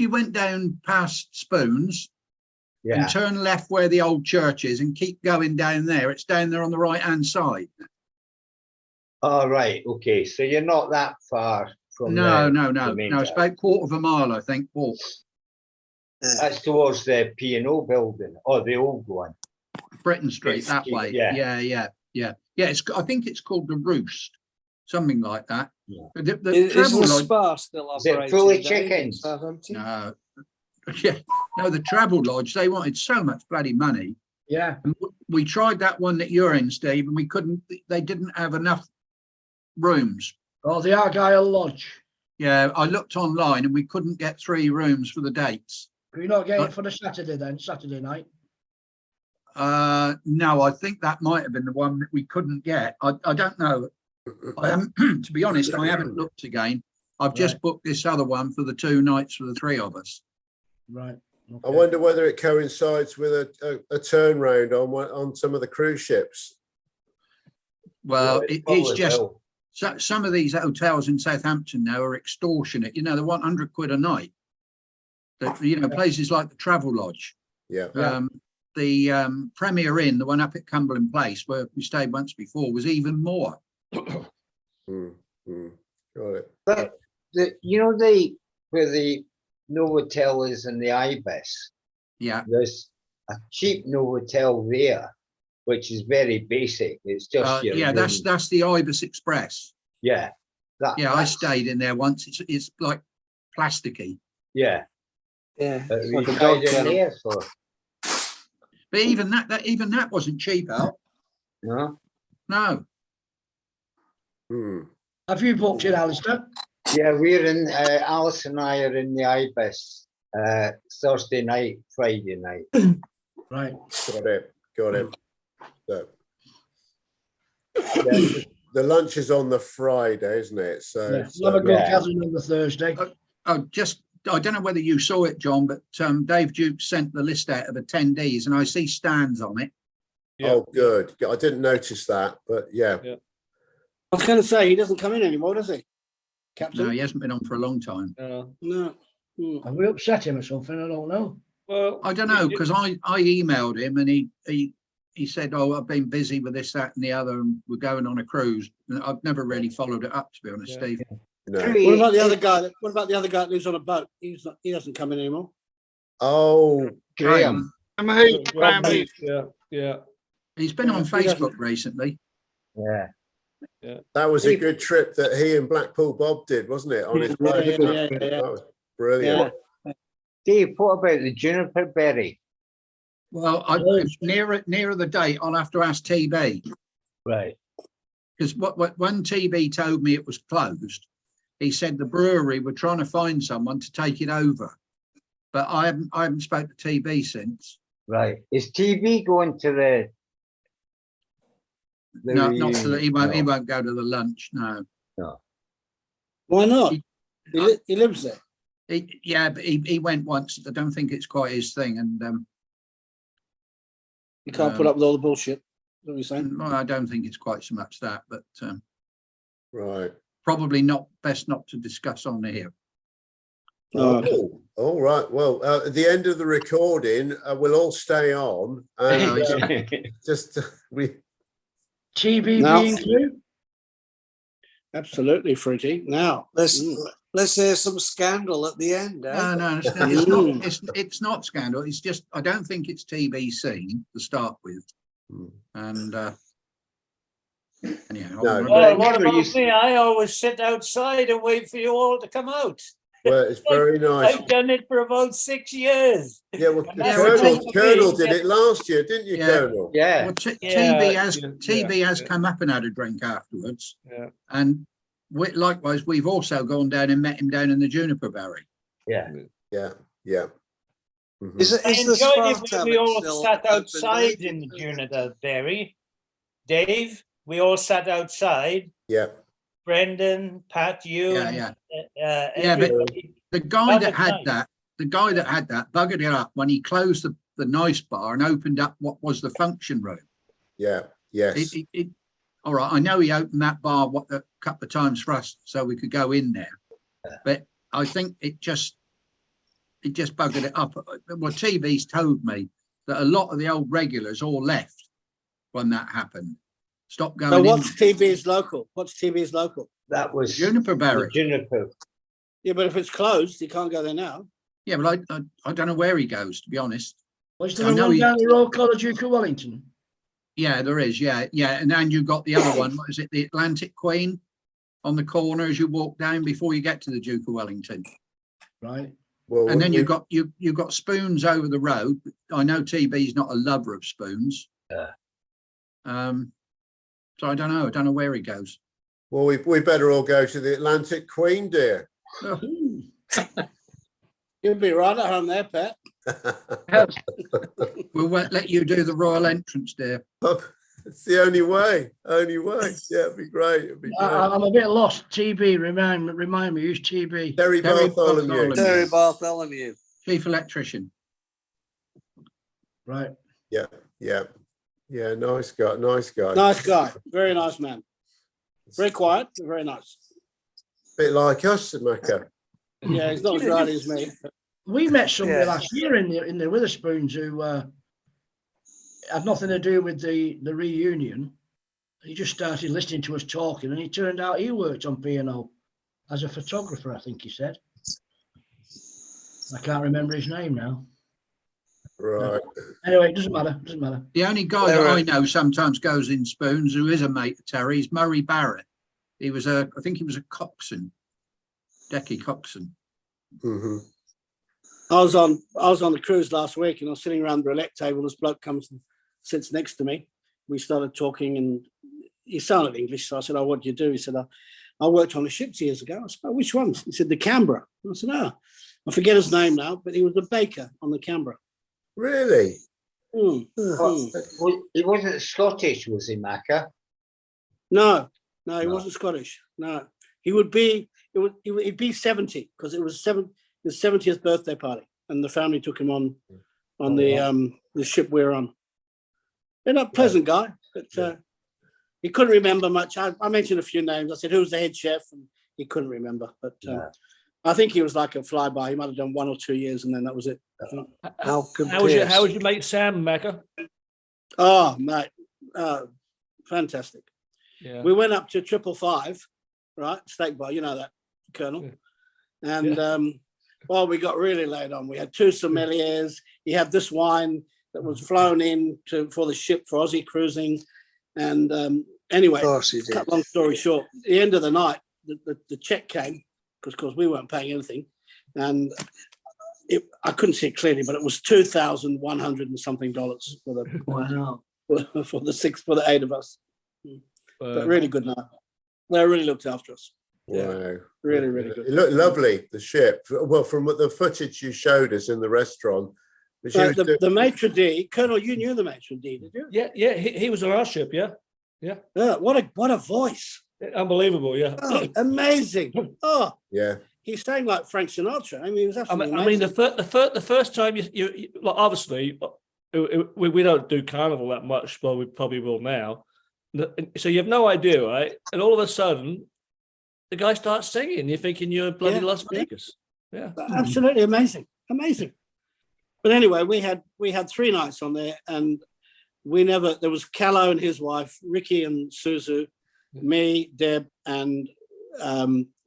Speaker 1: went down past Spoons and turn left where the old church is and keep going down there, it's down there on the right hand side.
Speaker 3: Oh, right. Okay. So you're not that far from
Speaker 1: No,
Speaker 3: the main
Speaker 1: it's
Speaker 3: town.
Speaker 1: about quarter of a mile, I think. Walk.
Speaker 3: That's towards the P&O building or the old one.
Speaker 1: Britain Street that way. Yeah. I think it's called the Roost, something like that.
Speaker 3: Yeah.
Speaker 1: The
Speaker 8: Is
Speaker 1: Travel
Speaker 8: the
Speaker 1: Lodge.
Speaker 8: spa still
Speaker 3: Is it
Speaker 8: operating?
Speaker 3: full of
Speaker 8: Dave, in
Speaker 3: chickens?
Speaker 8: Southampton?
Speaker 1: No, the Travel Lodge. They wanted so much bloody money.
Speaker 12: Yeah.
Speaker 1: And we tried that one that you're in, Steve, and we couldn't. They didn't have enough rooms.
Speaker 12: Oh, the Argyle Lodge.
Speaker 1: Yeah, I looked online and we couldn't get 3 rooms for the dates.
Speaker 12: Can you not get it for the Saturday then? Saturday night.
Speaker 1: No, I think that might have been the one that we couldn't get. I don't know. To be honest, I haven't looked again. I've just booked this other one for the 2 nights for the 3 of us.
Speaker 12: Right.
Speaker 7: I
Speaker 12: Okay.
Speaker 7: wonder whether it coincides with a turnaround on some of the cruise ships.
Speaker 1: Well,
Speaker 3: It
Speaker 1: it's
Speaker 3: probably
Speaker 1: just
Speaker 3: will.
Speaker 1: some of these hotels in Southampton now are extortionate. You know, they're 100 quid a night. You know, places like the Travel Lodge.
Speaker 7: Yeah.
Speaker 1: The Premier Inn, the one up at Cumberland Place where we stayed once before, was even more.
Speaker 7: Got it.
Speaker 3: But you know where the Novotel is in the Ibis.
Speaker 1: Yeah.
Speaker 3: There's a cheap Novotel there, which is very basic. It's just your
Speaker 1: yeah,
Speaker 3: room.
Speaker 1: that's the Ibis Express.
Speaker 3: Yeah.
Speaker 1: I
Speaker 3: that's-
Speaker 1: stayed in there once. It's like plasticky.
Speaker 3: Yeah.
Speaker 8: Yeah.
Speaker 3: But
Speaker 8: It's
Speaker 3: we
Speaker 8: like a
Speaker 3: stayed
Speaker 8: dog
Speaker 3: in
Speaker 8: kennel.
Speaker 3: there for
Speaker 1: But even that wasn't cheap, Al.
Speaker 3: no.
Speaker 1: No.
Speaker 12: Have you booked it, Alistair?
Speaker 3: Yeah, we're in. Alice and I are in the Ibis Thursday night, Friday night.
Speaker 12: Right.
Speaker 7: Got it. So, yeah, the lunch is on the Friday, isn't it? So
Speaker 12: Yeah.
Speaker 7: it's,
Speaker 12: Have a good
Speaker 3: yeah.
Speaker 12: cousin on the Thursday.
Speaker 1: I don't know whether you saw it, John, but Dave Duke sent the list out of attendees, and I see Stan's on it.
Speaker 7: Oh, good. I didn't notice that, but yeah.
Speaker 10: I was going to say, he doesn't come in anymore, does he? Captain?
Speaker 1: No, he hasn't been on for a long time.
Speaker 10: No.
Speaker 12: Have we upset him or something? I don't know.
Speaker 4: Well,
Speaker 1: I don't know, because I emailed him and he said, "Oh, I've been busy with this, that, and the other, and we're going on a cruise." And I've never really followed it up, to be honest, Steve.
Speaker 7: No.
Speaker 10: What about the other guy? What about the other guy that lives on a boat? He doesn't come in anymore.
Speaker 7: Oh,
Speaker 3: Graham.
Speaker 4: Yeah.
Speaker 1: He's been on Facebook recently.
Speaker 3: Yeah.
Speaker 7: that was a good trip that he and Blackpool Bob did, wasn't it? On his boat.
Speaker 10: Yeah.
Speaker 7: That was brilliant.
Speaker 3: Dave, what about the juniper berry?
Speaker 1: Well, nearer the date, I'll have to ask TB,
Speaker 3: Right.
Speaker 1: because when TB told me it was closed, he said the brewery were trying to find someone to take it over, but I haven't spoke to TB since.
Speaker 3: Right. Is TV going to the
Speaker 1: No, not to the, he won't.
Speaker 3: no.
Speaker 1: He won't go to the lunch. No.
Speaker 3: No.
Speaker 10: Why not? He lives there.
Speaker 1: But he went once. I don't think it's quite his thing, and
Speaker 10: You can't put up with all the bullshit. Is that what you're saying?
Speaker 1: well, I don't think it's quite so much that, but
Speaker 7: Right.
Speaker 1: probably best not to discuss on here.
Speaker 7: Oh, all right. Well, at the end of the recording, we'll all stay on and just we.
Speaker 12: TB
Speaker 10: No.
Speaker 12: being clue?
Speaker 10: Absolutely, Fruity. Now,
Speaker 8: Let's hear some scandal at the end. Eh?
Speaker 1: No, it's not scandal. It's just I don't think it's TBC to start with, and anyhow.
Speaker 7: No,
Speaker 6: Well, what about me? I always sit outside and wait for you all to come out.
Speaker 7: Well, it's very nice.
Speaker 6: I've done it for about 6 years.
Speaker 7: Yeah, well,
Speaker 6: Yeah,
Speaker 7: Colonel did it last year, didn't you, Colonel?
Speaker 3: Yeah.
Speaker 1: Well,
Speaker 6: Yeah,
Speaker 1: TB has come up and had a drink afterwards,
Speaker 4: Yeah.
Speaker 1: and likewise we've also gone down and met him down in the Juniper Berry.
Speaker 3: Yeah.
Speaker 7: Yeah. Mhm.
Speaker 8: Is
Speaker 6: I
Speaker 8: the
Speaker 6: enjoyed it when
Speaker 8: Spartan
Speaker 6: we all
Speaker 8: still
Speaker 6: sat
Speaker 8: open
Speaker 6: outside
Speaker 8: late?
Speaker 6: in the Juniper Berry. Dave, we all sat outside.
Speaker 7: Yeah.
Speaker 6: Brendan, Pat, you,
Speaker 1: Yeah,
Speaker 6: and
Speaker 1: but
Speaker 6: everybody.
Speaker 1: the guy that
Speaker 6: was
Speaker 1: had
Speaker 6: nice.
Speaker 1: that buggered it up when he closed the nice bar and opened up what was the function room.
Speaker 7: Yeah. Yes.
Speaker 1: All right, I know he opened that bar a couple of times for us so we could go in there, but I think it just buggered it up. Well, TV's told me that a lot of the old regulars all left when that happened. Stopped going
Speaker 10: So
Speaker 1: in.
Speaker 10: what's TB's local? What's TB's local?
Speaker 3: That was
Speaker 1: Juniper Berry.
Speaker 3: Juniper.
Speaker 10: Yeah, but if it's closed, you can't go there now.
Speaker 1: Yeah, but I don't know where he goes, to be honest.
Speaker 12: Was
Speaker 1: I
Speaker 12: there
Speaker 1: know
Speaker 12: one
Speaker 1: he-
Speaker 12: down the Royal College, Duke of Wellington?
Speaker 1: Yeah, there is. Yeah. And then you've got the other one. What is it? The Atlantic Queen on the corner as you walk down before you get to the Duke of Wellington.
Speaker 12: Right.
Speaker 7: Well,
Speaker 1: And then you've got Spoons over the road. I know TB's not a lover of Spoons.
Speaker 3: Yeah.
Speaker 1: So I don't know. I don't know where he goes.
Speaker 7: Well, we better all go to the Atlantic Queen, dear.
Speaker 1: Oh,
Speaker 10: You'll be right at home there, Pat.
Speaker 1: We'll let you do the royal entrance, dear.
Speaker 7: It's the only way. Only way. Yeah, it'd be great. It'd be great.
Speaker 12: I'm a bit lost. TB, remind me, who's TB?
Speaker 7: Terry Bartholomew.
Speaker 13: Terry Bartholomew.
Speaker 1: Chief electrician.
Speaker 12: Right.
Speaker 7: Yeah, yeah, yeah. Nice guy. Nice guy.
Speaker 10: Nice guy. Very nice man. Very quiet, but very nice.
Speaker 7: Bit like us, Mecca.
Speaker 10: Yeah, he's not as rowdy as me.
Speaker 12: We met somebody last year in the Witherspoons who had nothing to do with the reunion. He just started listening to us talking, and it turned out he worked on P&O as a photographer, I think he said. I can't remember his name now.
Speaker 7: Right.
Speaker 12: Anyway, it doesn't matter. Doesn't matter.
Speaker 1: The only guy that I know sometimes goes in spoons, who is a mate of Terry's, Murray Barrett. He was I think he was a coxswain, decky coxswain.
Speaker 7: Mm-hmm.
Speaker 10: I was on the cruise last week, and I was sitting around the roulette table. This bloke comes and sits next to me. We started talking, and he sounded English. So I said, "Oh, what do you do?" He said, "I worked on the ships years ago." I said, "Oh, which ones?" He said, "The Canberra." I said, "Oh, I forget his name now, but he was a baker on the Canberra."
Speaker 7: Really?
Speaker 3: He wasn't Scottish, was he, Macca?
Speaker 10: No, he wasn't Scottish. No, he would be. He'd be 70 because it was his 70th birthday party, and the family took him on the ship we were on. They're not pleasant guy, but he couldn't remember much. I mentioned a few names. I said, "Who's the head chef?" and he couldn't remember. But I think he was like a flyby. He might have done 1 or 2 years, and then that was it.
Speaker 4: How was your mate Sam, Mecca?
Speaker 10: Oh, mate, fantastic.
Speaker 4: Yeah.
Speaker 10: We went up to 555, right? Steak bar, you know that, Colonel. Yeah. And well, we got really laid on. We had 2 sommeliers. He had this wine that was flown in for the ship for Aussie cruising. And anyway, cut long story short, at the end of the night, the check came because of course we weren't paying anything, and I couldn't see it clearly, but it was $2,100 and something for the 8 of us. But really good night. They really looked after us.
Speaker 7: Wow.
Speaker 10: Really, really good.
Speaker 7: It looked lovely, the ship. Well, from the footage you showed us in the restaurant.
Speaker 10: The maitre d', Colonel, you knew the maitre d', did you?
Speaker 4: Yeah. He was on our ship. Yeah.
Speaker 10: What a voice!
Speaker 4: Unbelievable. Yeah.
Speaker 10: Oh, amazing. Oh,
Speaker 7: yeah.
Speaker 10: He sang like Frank Sinatra. I mean, he was absolutely
Speaker 4: I mean, the first time you like, obviously we don't do carnival that much, but we probably will now. So you have no idea, right? And all of a sudden, the guy starts singing. You're thinking you're in bloody Las Vegas. Yeah.
Speaker 10: Absolutely amazing. But anyway, we had 3 nights on there, and there was Callow and his wife, Ricky and Suzu, me, Deb, and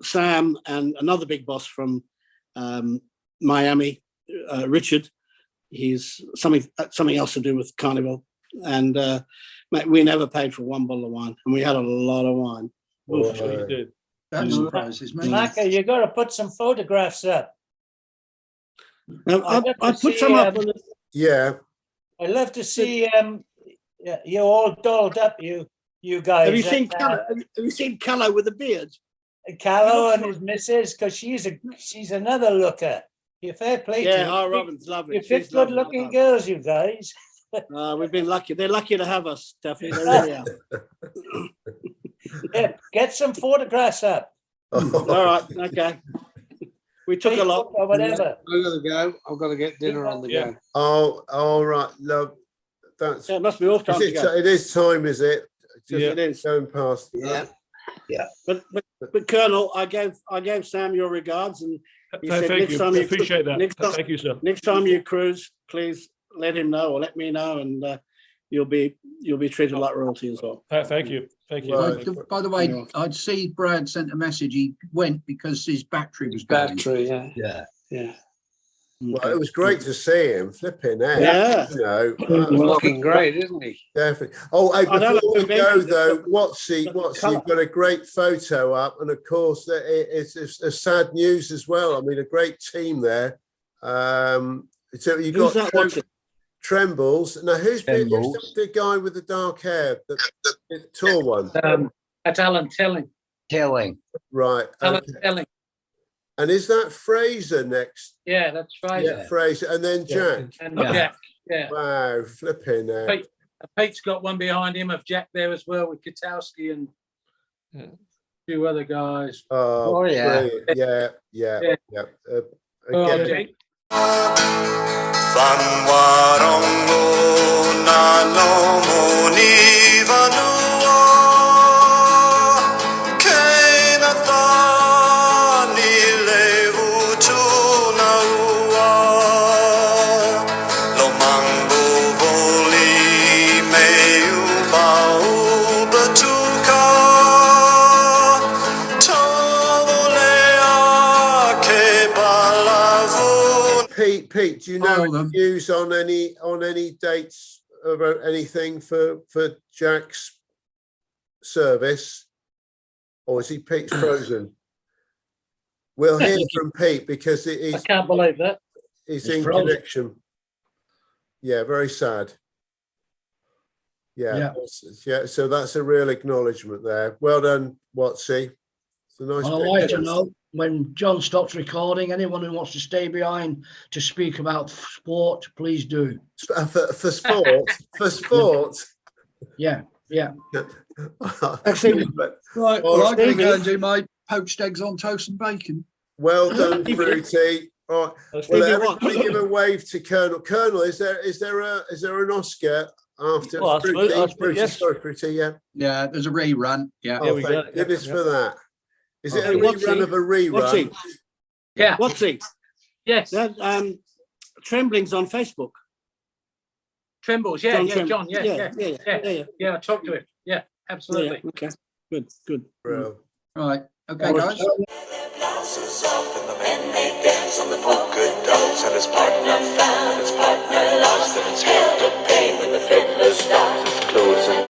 Speaker 10: Sam, and another big boss from Miami, Richard. He's something else to do with Carnival. And mate, we never paid for 1 bottle of wine, and we had a lot of wine.
Speaker 1: That surprises me.
Speaker 6: Macca, you got to put some photographs up.
Speaker 10: I put some up.
Speaker 7: Yeah.
Speaker 6: I'd love to see you all dolled up, you guys.
Speaker 10: Have you seen Callow with a beard?
Speaker 6: Callow and his missus, because she's another looker. You're fair play to you.
Speaker 10: Robin's lovely.
Speaker 6: You pick good-looking girls, you guys.
Speaker 10: We've been lucky. They're lucky to have us, Duffy. They really are.
Speaker 6: Yeah, get some photographs up.
Speaker 10: All right. Okay. We took a lot.
Speaker 6: Or whatever.
Speaker 13: I'm gonna go. I've got to get dinner on the go.
Speaker 7: Oh, all right. Love. That's.
Speaker 10: It must be all time to go.
Speaker 7: It is time, is it?
Speaker 10: It is
Speaker 7: going past.
Speaker 3: Yeah.
Speaker 10: But Colonel, I gave Sam your regards, and he said
Speaker 4: Thank
Speaker 10: next
Speaker 4: you.
Speaker 10: time
Speaker 4: I appreciate that. Thank you, sir.
Speaker 10: Next time you cruise, please let him know or let me know, and you'll be treated like royalty as well.
Speaker 4: Thank you.
Speaker 1: By the way, I'd see Brad sent a message. He went because his battery was going.
Speaker 10: Yeah.
Speaker 7: Well, it was great to see him flipping out.
Speaker 10: Yeah.
Speaker 7: You know,
Speaker 13: looking great, isn't he?
Speaker 7: Definitely. Oh, hey, before we go though, Watsy, you've got a great photo up, and of course, it's a sad news as well. I mean, a great team there. So you got Trembles. Now, who's the guy with the dark hair, the tall one?
Speaker 12: That's Alan Telling.
Speaker 7: Right.
Speaker 12: Alan Telling.
Speaker 7: And is that Fraser next?
Speaker 8: Yeah, that's Fraser.
Speaker 7: Yeah, Fraser, and then Jack.
Speaker 8: And Jack, yeah.
Speaker 7: Wow, flipping.
Speaker 14: Pete's got one behind him of Jack there as well with Katowski and a few other guys.
Speaker 7: Oh,
Speaker 3: yeah.
Speaker 7: Brilliant. Yeah. Again. Pete, do you know any news on any dates about anything for Jack's service, or is he Pete's frozen? We'll hear from Pete because he's.
Speaker 8: I can't believe that.
Speaker 7: He's in connection. Yeah, very sad. Yeah. So that's a real acknowledgement there. Well done, Watsy. It's a nice.
Speaker 12: I'd like to know when John stops recording. Anyone who wants to stay behind to speak about sport, please do.
Speaker 7: For sport, for sport.
Speaker 12: Yeah.
Speaker 10: Actually,
Speaker 1: Right, well, I'm going to go and do my poached eggs on toast and bacon.
Speaker 7: Well done, Fruity. All right. Well, everybody give a wave to Colonel. Colonel, is there an Oscar after Fruity?
Speaker 4: Yes.
Speaker 7: Sorry, Fruity. Yeah.
Speaker 1: Yeah, there's a rerun. Yeah.
Speaker 7: Oh, thank goodness for that. Is it a rerun of a rerun?
Speaker 10: Yeah. Watsy.
Speaker 8: Yes.
Speaker 10: Trembling's on Facebook.
Speaker 14: Trembles, yeah, John, yeah. I talked to him. Yeah, absolutely.
Speaker 10: Okay. Good.
Speaker 7: Bro.
Speaker 1: Right. Okay, guys.
Speaker 15: Blouses off and the men they dance on the polka dots, and his partner found his partner lost, and it's hell to pay when the fiddler stops his clothes and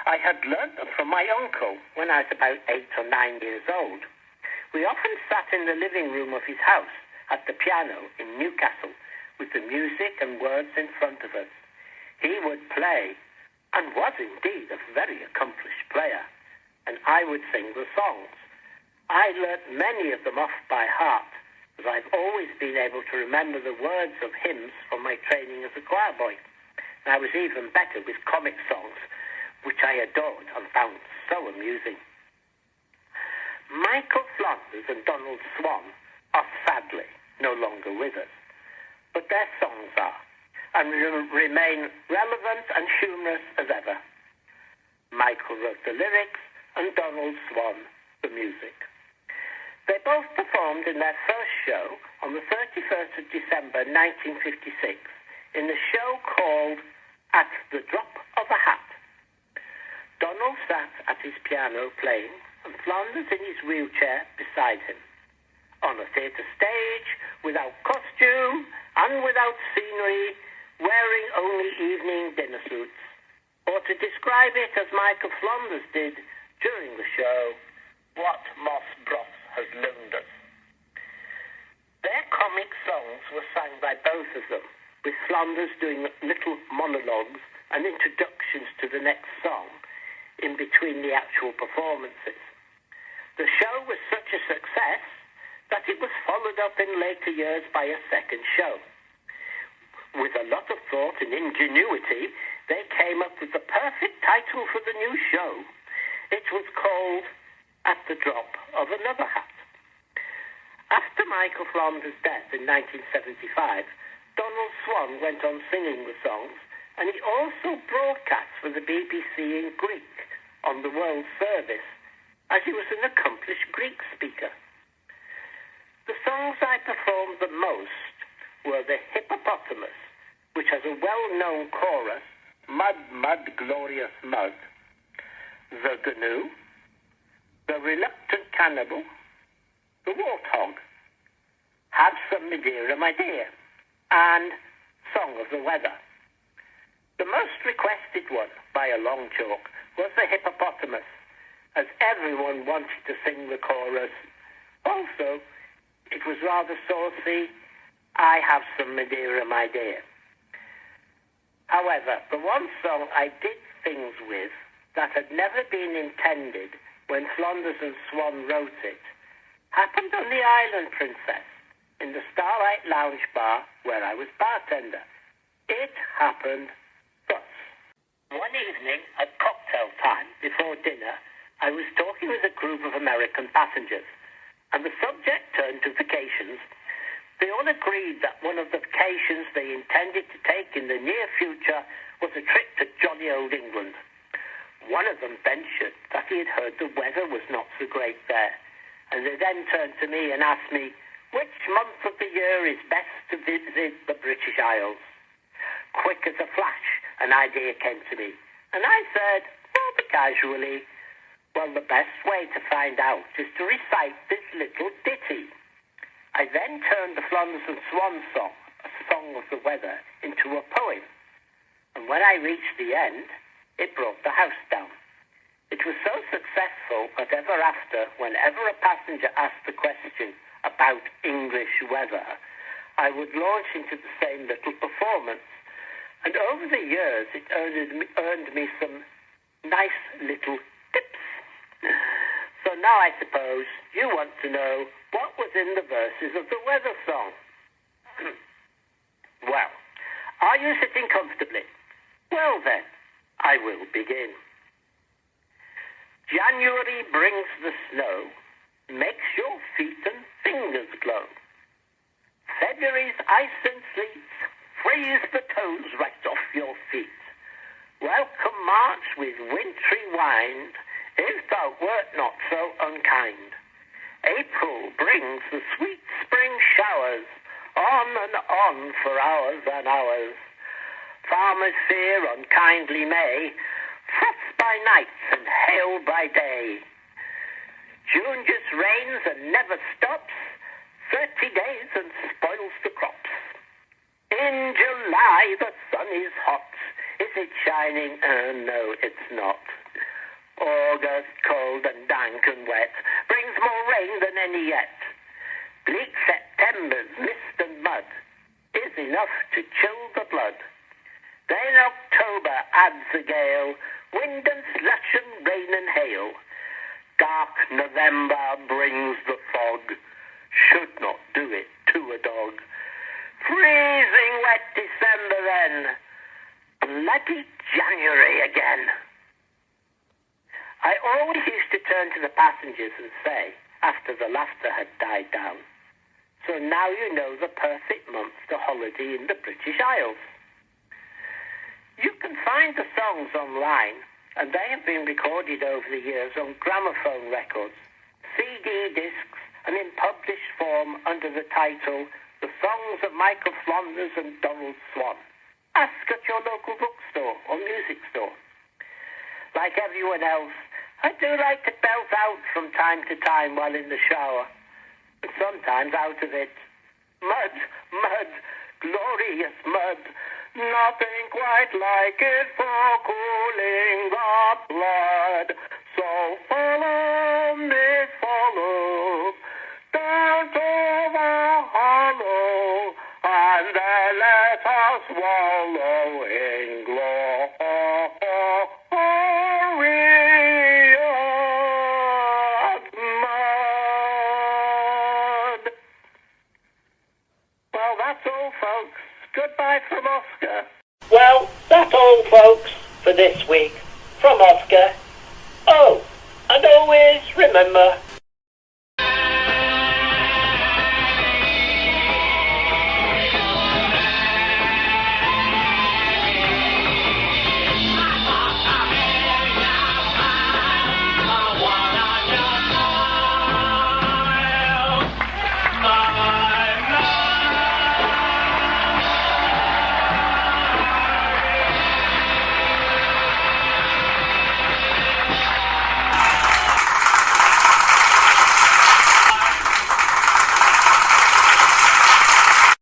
Speaker 16: I had learnt them from my uncle when I was about 8 or 9 years old. We often sat in the living room of his house at the piano in Newcastle with the music and words in front of us. He would play, and was indeed a very accomplished player, and I would sing the songs. I learnt many of them off by heart, as I've always been able to remember the words of hymns from my training as a choir boy. And I was even better with comic songs, which I adored and found so amusing. Michael Flanders and Donald Swan are sadly no longer with us, but their songs are, and remain relevant and humorous as ever. Michael wrote the lyrics and Donald Swan the music. They both performed in their first show on the 31st of December 1956 in a show called At the Drop of a Hat. Donald sat at his piano playing, and Flanders in his wheelchair beside him. On a theatre stage, without costume and without scenery, wearing only evening dinner suits. Or to describe it as Michael Flanders did during the show, what moss broth has loaned us. Their comic songs were sung by both of them, with Flanders doing little monologues and introductions to the next song in between the actual performances. The show was such a success that it was followed up in later years by a second show. With a lot of thought and ingenuity, they came up with the perfect title for the new show. It was called At the Drop of Another Hat. After Michael Flanders' death in 1975, Donald Swann went on singing the songs, and he also broadcast for the BBC in Greek on the World Service, as he was an accomplished Greek speaker. The songs I performed the most were the Hippopotamus, which has a well-known chorus, Mud, Mud, Glorious Mud, the Gnu, the Reluctant Cannibal, the Warthog, Have Some Madeira, My Dear, and Song of the Weather. The most requested one, by a long chalk, was the Hippopotamus, as everyone wanted to sing the chorus. Also, it was rather saucy, I Have Some Madeira, My Dear. However, the one song I did things with that had never been intended when Flanders and Swann wrote it happened on the Island Princess, in the Starlight Lounge bar where I was bartender. It happened thus. One evening at cocktail time before dinner, I was talking with a group of American passengers, and the subject turned to vacations. They all agreed that one of the vacations they intended to take in the near future was a trip to jolly old England. One of them ventured that he had heard the weather was not so great there, and they then turned to me and asked me, which month of the year is best to visit the British Isles? Quick as a flash, an idea came to me, and I said, rather casually, well, the best way to find out is to recite this little ditty. I then turned the Flanders and Swann song, a song of the weather, into a poem, and when I reached the end, it brought the house down. It was so successful that ever after, whenever a passenger asked the question about English weather, I would launch into the same little performance. And over the years, it earned me some nice little tips. So now I suppose you want to know what was in the verses of the weather song. Well, are you sitting comfortably? Well then, I will begin. January brings the snow, makes your feet and fingers glow. February's ice and sleet freeze the toes right off your feet. Welcome March with wintry wind, if thou wert not so unkind. April brings the sweet spring showers, on and on for hours and hours. Farmers fear unkindly May, frost by night and hail by day. June just rains and never stops, 30 days and spoils the crops. In July the sun is hot, is it shining? No, it's not. August, cold and dank and wet, brings more rain than any yet. Bleak September's mist and mud is enough to chill the blood. Then October adds a gale, wind and slush and rain and hail. Dark November brings the fog, should not do it to a dog. Freezing wet December then, bloody January again. I always used to turn to the passengers and say, after the laughter had died down, so now you know the perfect month to holiday in the British Isles. You can find the songs online, and they have been recorded over the years on gramophone records, CD discs, and in published form under the title The Songs of Michael Flanders and Donald Swann. Ask at your local bookstore or music store. Like everyone else, I do like to belt out from time to time while in the shower, and sometimes out of it. Mud, mud, glorious mud, nothing quite like it for cooling the blood. So follow me, follow, down to the hollow, and then let us wallow in glorious mud. Well, that's all, folks. Goodbye from Oscar. Well, that's all, folks, for this week. From Oscar. Oh, and always remember,